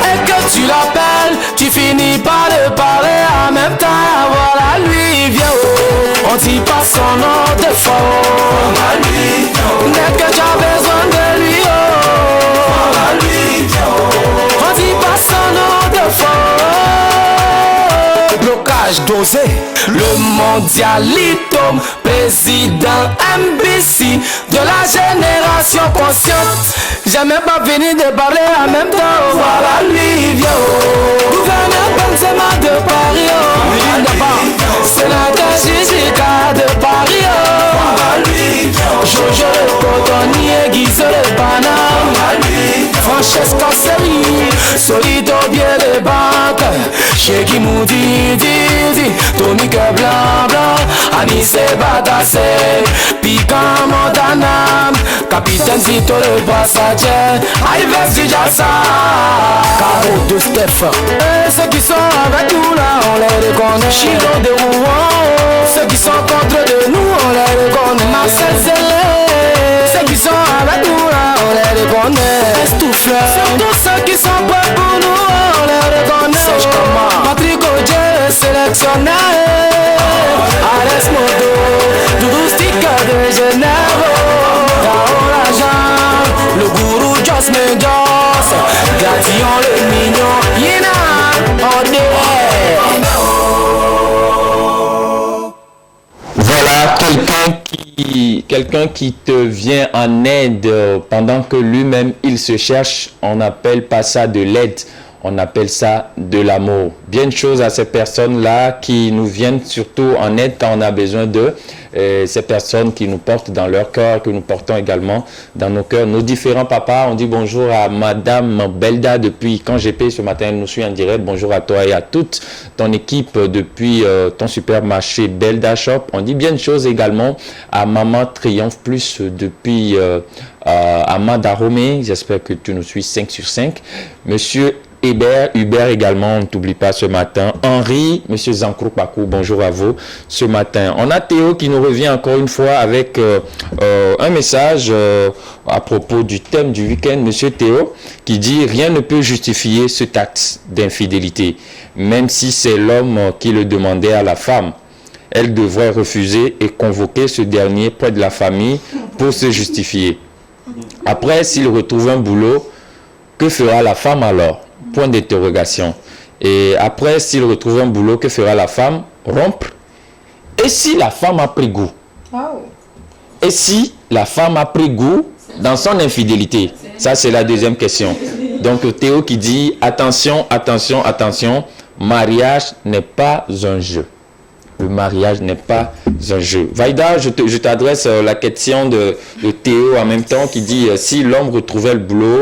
et que tu l'appelles, tu finis par le parler en même temps. Voilà, lui vient haut. On dit pas son nom de faux. Voilà, lui vient haut. Dès que tu as besoin de lui, voilà, lui vient haut. On dit pas son nom de faux. Blocage dosé. Le mondialito, président MBC de la génération consciente. J'ai même pas fini de parler en même temps. Voilà, lui vient haut. Gouverneur Benzema de Paris, oh. Sénateur Jessica de Paris, oh. Voilà, lui vient haut. Jojo le cotonnier, Guise le banane. Francesca Seri, Solito bien les banques. Cheikh Moudi, Didi, Tommy Blanc Blanc, Anis Badassé, Piquant Montana, Capitaine Zito le passager, Ives Dijassa, Caro de Steph. Et ceux qui sont avec nous là, on les reconnaît. Chido de Rouen, ceux qui sont contre de nous, on les reconnaît. Marcel Zélé, ceux qui sont avec nous là, on les reconnaît. Estoufleur, surtout ceux qui sont prêts pour nous, on les reconnaît. Serge Kama, Patrick Odje, sélectionné. Alex Modo, Doudou Sticker de Genève. Tao Lajan, le gourou Joss Mendos, Gladillon le mignon, Yina, Odé. Voilà quelqu'un qui te vient en aide pendant que lui-même il se cherche. On n'appelle pas ça de l'aide, on appelle ça de l'amour. Bien de choses à ces personnes-là qui nous viennent surtout en aide quand on a besoin d'eux. Ces personnes qui nous portent dans leur cœur, que nous portons également dans nos cœurs. Nos différents papas, on dit bonjour à Madame Belda depuis Quand GP ce matin, elle nous suit en direct. Bonjour à toi et à toute ton équipe depuis ton supermarché Belda Shop. On dit bien de choses également à Maman Triomphe Plus depuis Amanda Romé. J'espère que tu nous suis 5 sur 5. Monsieur Hubert également, on ne t'oublie pas ce matin. Henri, monsieur Zankrou Pakou, bonjour à vous ce matin. On a Théo qui nous revient encore une fois avec un message à propos du thème du week-end. Monsieur Théo qui dit « Rien ne peut justifier cet acte d'infidélité, même si c'est l'homme qui le demandait à la femme. Elle devrait refuser et convoquer ce dernier près de la famille pour se justifier. Après, s'il retrouve un boulot, que fera la femme alors ? Point d'interrogation. Et après, s'il retrouve un boulot, que fera la femme? Rompre. Et si la femme a pris goût? Et si la femme a pris goût dans son infidélité? Ça, c'est la deuxième question. Donc Théo qui dit attention, attention, attention, mariage n'est pas un jeu. Le mariage n'est pas un jeu. Vaïda, je t'adresse la question de Théo en même temps qui dit si l'homme retrouvait le boulot,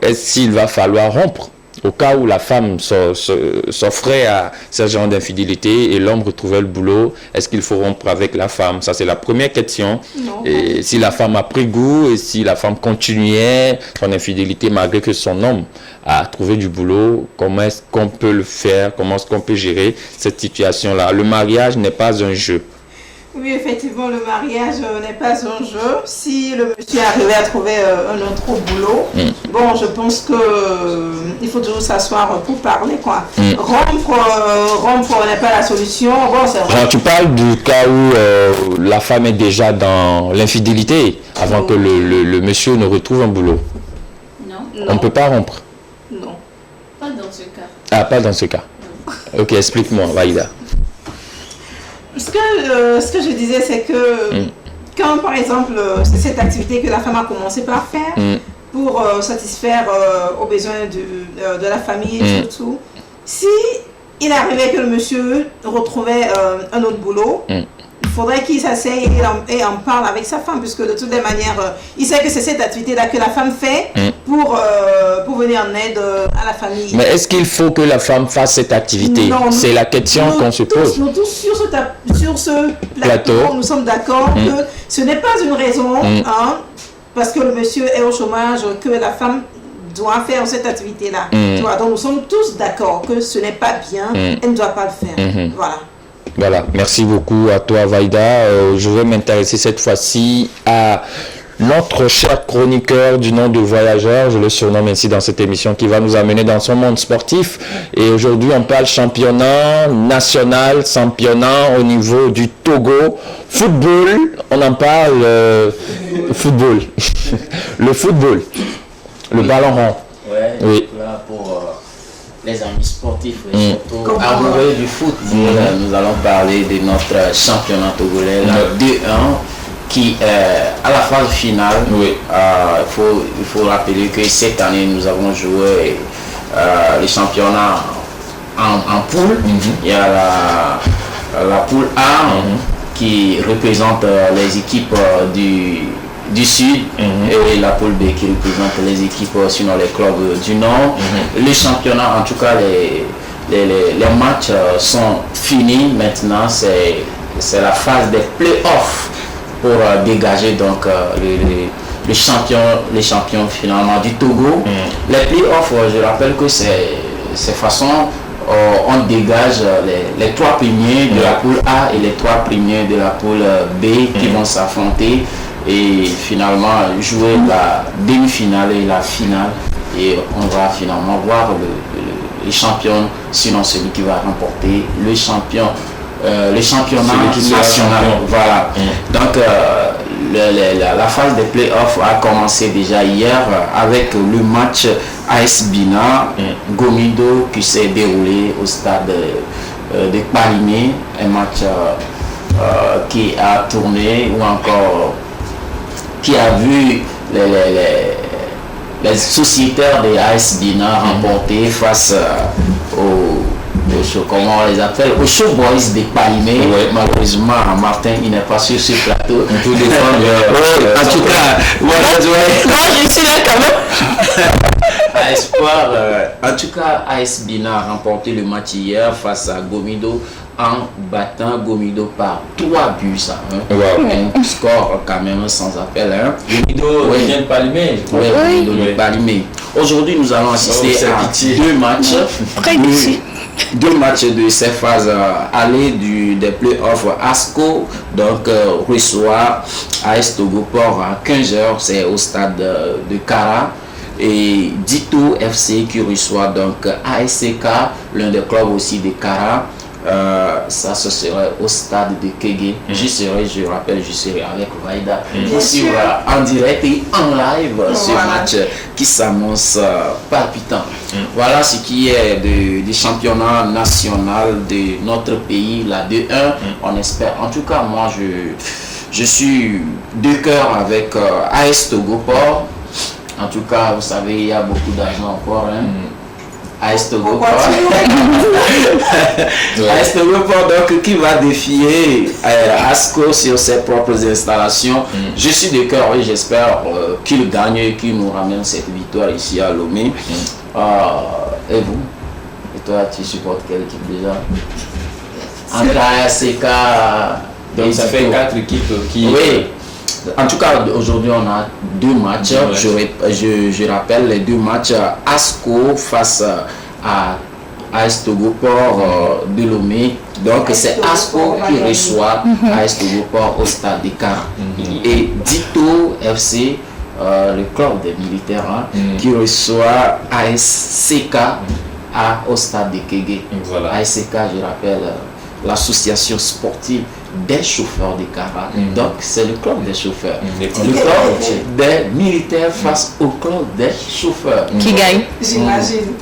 est-ce qu'il va falloir rompre au cas où la femme s'offrait à ce genre d'infidélité et l'homme retrouvait le boulot, est-ce qu'il faut rompre avec la femme? Ça, c'est la première question. Non. Et si la femme a pris goût et si la femme continuait son infidélité malgré que son homme a trouvé du boulot, comment est-ce qu'on peut le faire? Comment est-ce qu'on peut gérer cette situation-là? Le mariage n'est pas un jeu. Oui, effectivement, le mariage n'est pas un jeu. Si le monsieur arrivait à trouver un autre boulot, bon, je pense que il faut toujours s'asseoir pour parler, quoi. Rompre n'est pas la solution. Bon, c'est vrai. Genre, tu parles du cas où la femme est déjà dans l'infidélité avant que le monsieur ne retrouve un boulot. Non. On ne peut pas rompre. Non. Pas dans ce cas. Ah, pas dans ce cas. Ok, explique-moi, Vaïda. Ce que je disais, c'est que quand, par exemple, c'est cette activité que la femme a commencé par faire pour satisfaire aux besoins de la famille et surtout, si il arrivait que le monsieur retrouvait un autre boulot, il faudrait qu'il s'asseye et en parle avec sa femme, puisque de toutes les manières, il sait que c'est cette activité-là que la femme fait pour venir en aide à la famille. Mais est-ce qu'il faut que la femme fasse cette activité? C'est la question qu'on se pose. Nous tous sur ce plateau, nous sommes d'accord que ce n'est pas une raison, parce que le monsieur est au chômage, que la femme doit faire cette activité-là. Donc nous sommes tous d'accord que ce n'est pas bien, elle ne doit pas le faire. Voilà. Voilà, merci beaucoup à toi Vaïda. Je vais m'intéresser cette fois-ci à notre cher chroniqueur du nom de Voyageur, je le surnomme ainsi dans cette émission, qui va nous amener dans son monde sportif. Et aujourd'hui, on parle championnat national, championnat au niveau du Togo. Football, on en parle, football. Le football, le ballon rond. Ouais, oui. Là pour les amis sportifs, surtout amoureux du foot, nous allons parler de notre championnat togolais, la 2-1. Qui à la phase finale, il faut rappeler que cette année nous avons joué les championnats en poule. Il y a la poule A qui représente les équipes du sud et la poule B qui représente les équipes sinon les clubs du nord. Les championnats, en tout cas les matchs sont finis maintenant, c'est la phase des playoffs pour dégager donc les champions finalement du Togo. Les playoffs, je rappelle que c'est façon on dégage les 3 premiers de la poule A et les 3 premiers de la poule B qui vont s'affronter et finalement jouer la demi-finale et la finale, et on va finalement voir les champions, sinon celui qui va remporter le championnat national. Voilà. Donc la phase des playoffs a commencé déjà hier avec le match AS Bina Gomido qui s'est déroulé au stade de Palimé, un match qui a tourné ou encore qui a vu les sociétaires de AS Bina remporter face comment on les appelle, aux Showboys de Palimé. Malheureusement, Martin, il n'est pas sur ce plateau. On peut défendre. En tout cas, moi je suis là quand même. À espoir, en tout cas, AS Bina a remporté le match hier face à Gomido en battant Gomido par 3 buts à 1. Un score quand même sans appel. Gomido vient de Palimé. Gomido de Palimé. Aujourd'hui, nous allons assister à 2 matchs. Deux matchs de ces phases aller des playoffs. ASCO donc reçoit AS Togoport à 15h, c'est au stade de Kara, et Dito FC qui reçoit donc ASCK, l'un des clubs aussi de Kara. Ça ce serait au stade de Kégué. Je rappelle, je serai avec Vaïda aussi en direct et en live ce match qui s'annonce palpitant. Voilà ce qui est du championnat national de notre pays, la 2-1. On espère, en tout cas moi je suis de cœur avec AS Togoport. En tout cas, vous savez, il y a beaucoup d'argent encore. Hein. AS Togo Port. AS Togo Port, donc, qui va défier ASCO sur ses propres installations. Je suis de cœur, oui, j'espère qu'il gagne et qu'il nous ramène cette victoire ici à Lomé. Et vous? Et toi, tu supportes quelle équipe déjà? Entre ASK. Donc ça fait 4 équipes qui... Oui. En tout cas, aujourd'hui, on a 2 matchs. Je rappelle les 2 matchs. ASCO face à AS Togo Port de Lomé. Donc, c'est ASCO qui reçoit AS Togo Port au stade de Car. Et Dito FC, le club des militaires, qui reçoit ASCK au stade de Kégué. Voilà. ASCK, je rappelle, l'association sportive des chauffeurs de Cara. Donc, c'est le club des chauffeurs. Le club des militaires face au club des chauffeurs. Qui gagne? J'imagine.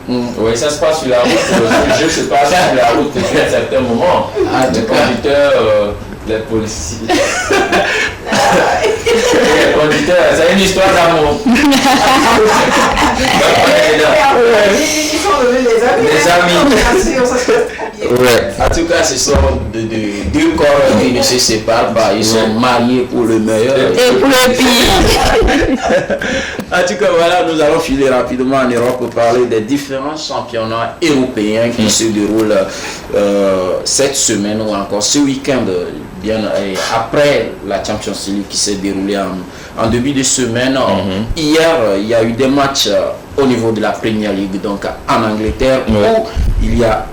Oui, ça se passe sur la route. Le jeu se passe sur la route à un certain moment. Les conducteurs, les policiers. Les conducteurs, c'est une histoire d'amour. Ils sont devenus des amis. Des amis. Bien sûr, ça se passe trop bien. Ouais. En tout cas, ce sont deux corps qui ne se séparent pas. Ils sont mariés pour le meilleur et pour le pire. En tout cas, voilà, nous allons filer rapidement en Europe pour parler des différents championnats européens qui se déroulent cette semaine ou encore ce week-end, bien après la Champions League qui s'est déroulée en début de semaine. Hier, il y a eu des matchs au niveau de la Premier League, donc en Angleterre, où il y a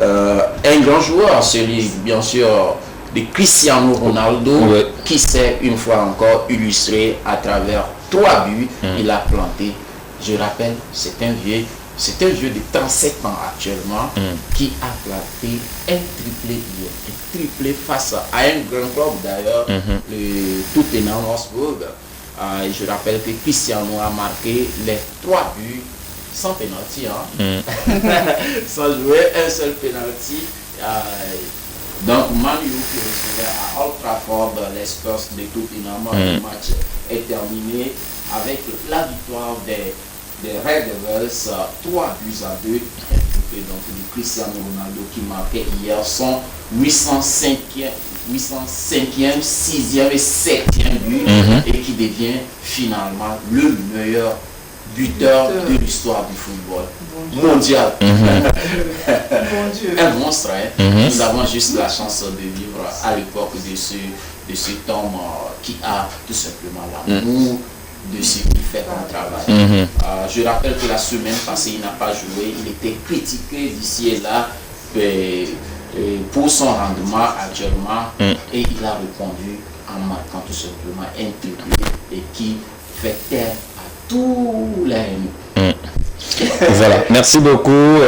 un grand joueur, celui bien sûr de Cristiano Ronaldo, qui s'est une fois encore illustré à travers 3 buts. Il a planté, je rappelle, c'est un vieux de 37 ans actuellement qui a planté un triplé hier. Un triplé face à un grand club d'ailleurs, le Tottenham Hotspur. Je rappelle que Cristiano a marqué les 3 buts sans pénalty, sans jouer un seul pénalty. Donc Manu qui recevait à Old Trafford les Spurs de Tottenham. Le match est terminé avec la victoire des Red Devils, 3 buts à 2. Donc le Cristiano Ronaldo qui marquait hier son 805e, 6e et 7e but et qui devient finalement le meilleur buteur de l'histoire du football mondial. Un monstre. Nous avons juste la chance de vivre à l'époque de cet homme qui a tout simplement l'amour de ce qu'il fait comme travail. Je rappelle que la semaine passée, il n'a pas joué. Il était critiqué d'ici et là pour son rendement actuellement. Et il a répondu en marquant tout simplement un triplé et qui fait taire à tous les ennemis. Voilà, merci beaucoup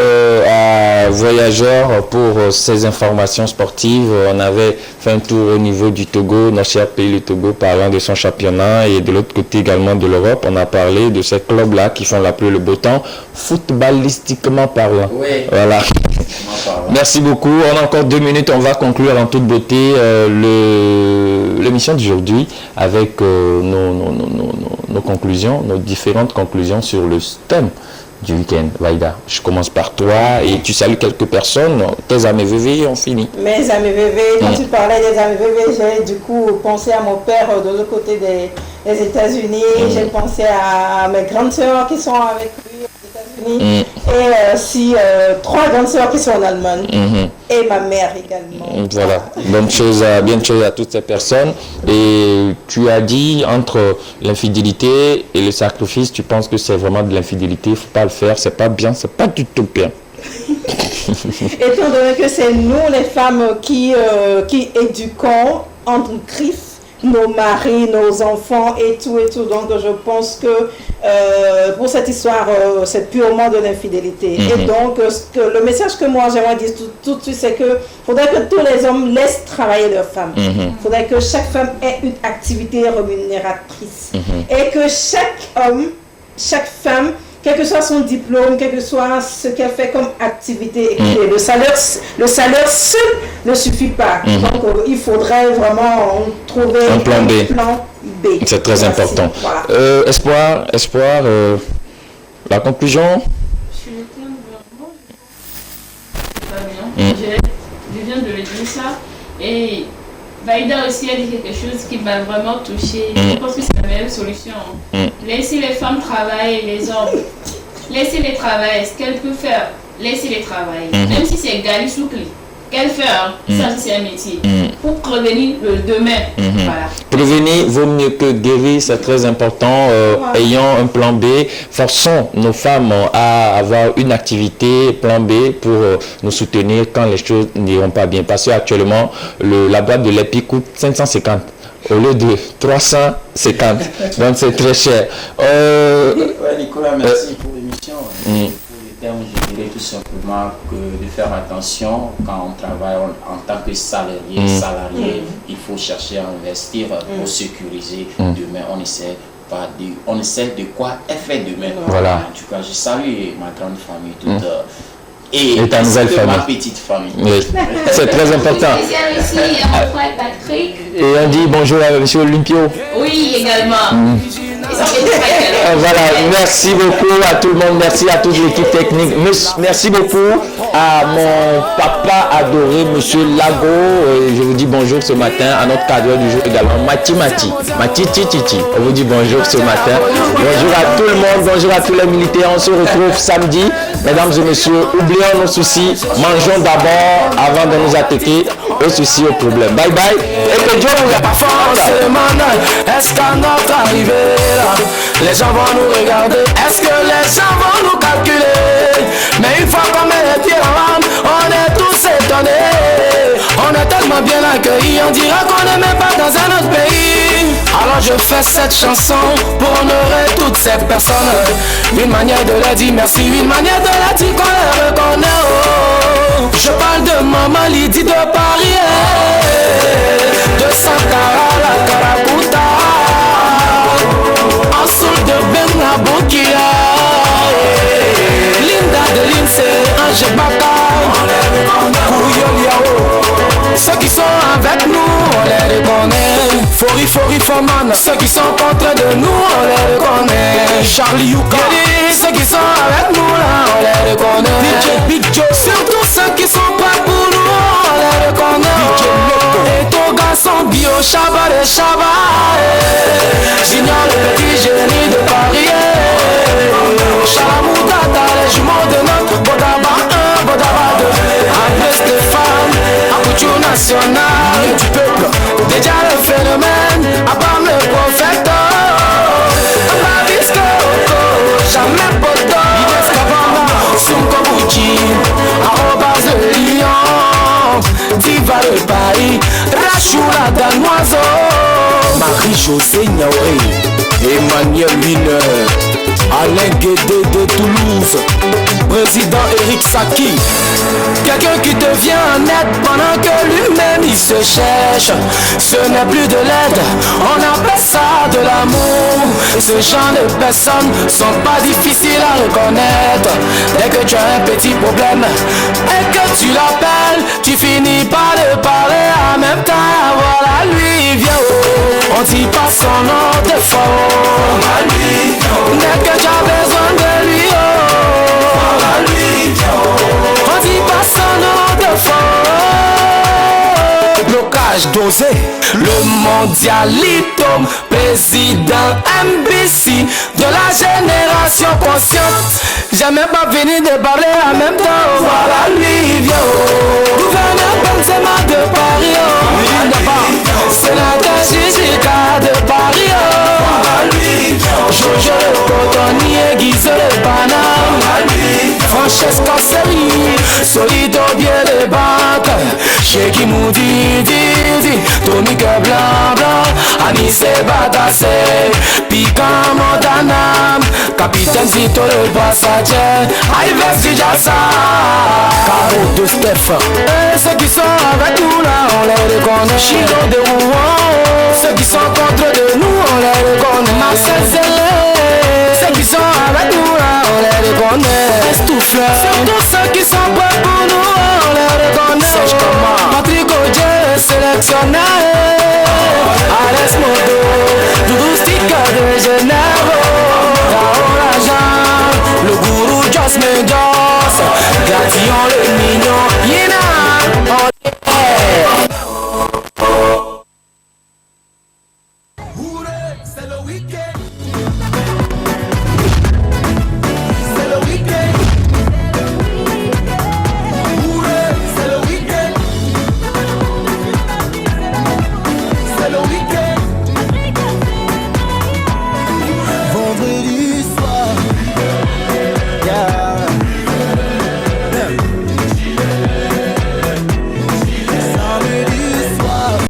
à Voyageurs pour ces informations sportives. On avait fait un tour au niveau du Togo, notre cher pays le Togo, parlant de son championnat, et de l'autre côté également de l'Europe, on a parlé de ces clubs-là qui font la pluie le beau temps, footballistiquement parlant. Oui. Voilà. Merci beaucoup. On a encore 2 minutes, on va conclure en toute beauté l'émission d'aujourd'hui avec nos conclusions, nos différentes conclusions sur le thème du week-end. Vaïda, je commence par toi et tu salues quelques personnes. Tes amis VV ont fini. Mes amis VV, quand tu parlais des amis VV, j'ai du coup pensé à mon père de l'autre côté des États-Unis. J'ai pensé à mes grandes sœurs qui sont avec lui aux États-Unis et aussi 3 grandes sœurs qui sont en Allemagne et ma mère également. Voilà, bonne chose à toutes ces personnes. Et tu as dit entre l'infidélité et le sacrifice, tu penses que c'est vraiment de l'infidélité, il ne faut pas le faire, c'est pas bien, c'est pas du tout bien. Étant donné que c'est nous les femmes qui éduquons entre Christ, nos maris, nos enfants et tout, donc je pense que pour cette histoire, c'est purement de l'infidélité. Et donc, le message que moi j'aimerais dire tout de suite, c'est que faudrait que tous les hommes laissent travailler leurs femmes. Faudrait que chaque femme ait une activité rémunératrice. Et que chaque homme, chaque femme, quel que soit son diplôme, quel que soit ce qu'elle fait comme activité, le salaire seul ne suffit pas. Donc il faudrait vraiment trouver un plan B B. C'est très important. Voilà. Espoir, la conclusion? Sur le terme vraiment, pas bien. Je viens de le dire ça. Et Vaïda aussi a dit quelque chose qui m'a vraiment touchée. Je pense que c'est la meilleure solution. Laissez les femmes travailler, les hommes. Laissez-les travailler. Ce qu'elles peuvent faire, laissez-les travailler. Même si c'est Gali Soukli. Qu'elle fait, ça c'est un métier. Pour prévenir le demain. Voilà. Prévenir vaut mieux que guérir, c'est très important. Ayant un plan B, forçons nos femmes à avoir une activité plan B pour nous soutenir quand les choses n'iront pas bien. Parce qu'actuellement, la boîte de l'épi coûte 550 au lieu de 350. Donc c'est très cher. Nicolas, merci pour l'émission. Je dirais tout simplement que de faire attention quand on travaille en tant que salarié, il faut chercher à investir pour sécuriser demain. On essaie de quoi est fait demain. Voilà. En tout cas, je salue ma grande famille toute. Et ta nouvelle famille. Ma petite famille. Oui. C'est très important. Spécial aussi à mon frère Patrick. Et on dit bonjour à M. Olympio. Oui, également. Voilà, merci beaucoup à tout le monde, merci à toute l'équipe technique, merci beaucoup à mon papa adoré, Monsieur Lago. Je vous dis bonjour ce matin, à notre cadre du jour également, Mati, on vous dit bonjour ce matin. Bonjour à tout le monde, bonjour à tous les militaires, on se retrouve samedi. Mesdames et messieurs, oublions nos soucis, mangeons d'abord avant de nous attaquer aux soucis, aux problèmes. Bye bye, et que Dieu vous apporte. Est-ce qu'à notre arrivée là, les gens vont nous regarder? Est-ce que les gens vont nous calculer? Mais une fois qu'on met les pieds en l'âme, on est tous étonnés. On est tellement bien accueillis, on dirait qu'on n'est même pas dans un autre pays. Alors je fais cette chanson pour honorer toutes ces personnes. Une manière de leur dire merci, une manière de leur dire qu'on les reconnaît. Oh, je parle de maman Lydie de Paris, de Sankara à la Karakuta, en soul de Benna Bokia, Linda de Lindsay, Angé Baka, Kouyol Yao. Ceux qui sont avec nous, on les reconnaît. Fori Foman, ceux qui sont contre de nous, on les reconnaît. Charlie Yuka, ceux qui sont avec nous là, on les reconnaît. DJ Big Joe, surtout ceux qui sont pas pour nous, on les reconnaît. DJ Loco, et ton garçon bio, Chaba de Chaba. J'ignore le petit génie de Paris. Chalamoutata, les jumeaux de notre Bodaba 1, Bodaba 2. Après Stéphane, Akouchou national du peuple. Déjà le phénomène, Abam le prophète. Ababisco, jamais poto. Ines Kabamba, Sunko Bouchi, arrobas de Lyon. Diva de Paris, Rachoula Danoiseau. Marie-José Niaouré, Emmanuel Mineur, Alain Guédé de Toulouse, président Eric Saki. Quelqu'un qui te vient en aide pendant que lui-même il se cherche. Ce n'est plus de l'aide, on appelle ça de l'amour. Ce genre de personnes sont pas difficiles à reconnaître. Dès que tu as un petit problème et que tu l'appelles, tu finis par le parler en même temps. Voilà, lui il vient. On dit pas son nom de faux. Dès que tu as besoin de lui, on dit pas son nom de faux. Blocage dosé, le mondialitum, président MBC de la génération consciente. Jamais pas venu de parler en même temps. Voilà lui vient. Gouverneur Benzema de Paris. Sénateur Jessica de Paris. Jojo le cotonnier, Guise le Paname. Francesca Seri, Solido bien les banques. Cheikh Moudi, Tonique Blanc, Anis Batassé, Piquant Montanam, Capitaine Zito le passager, Ives Dijassa, Caro de Steph. Et ceux qui sont avec nous là, on les reconnaît. Chido de Rouen, ceux qui sont contre de nous, on les reconnaît. Marcel Zélé, ceux qui sont avec nous là, on les reconnaît. Estoufleur,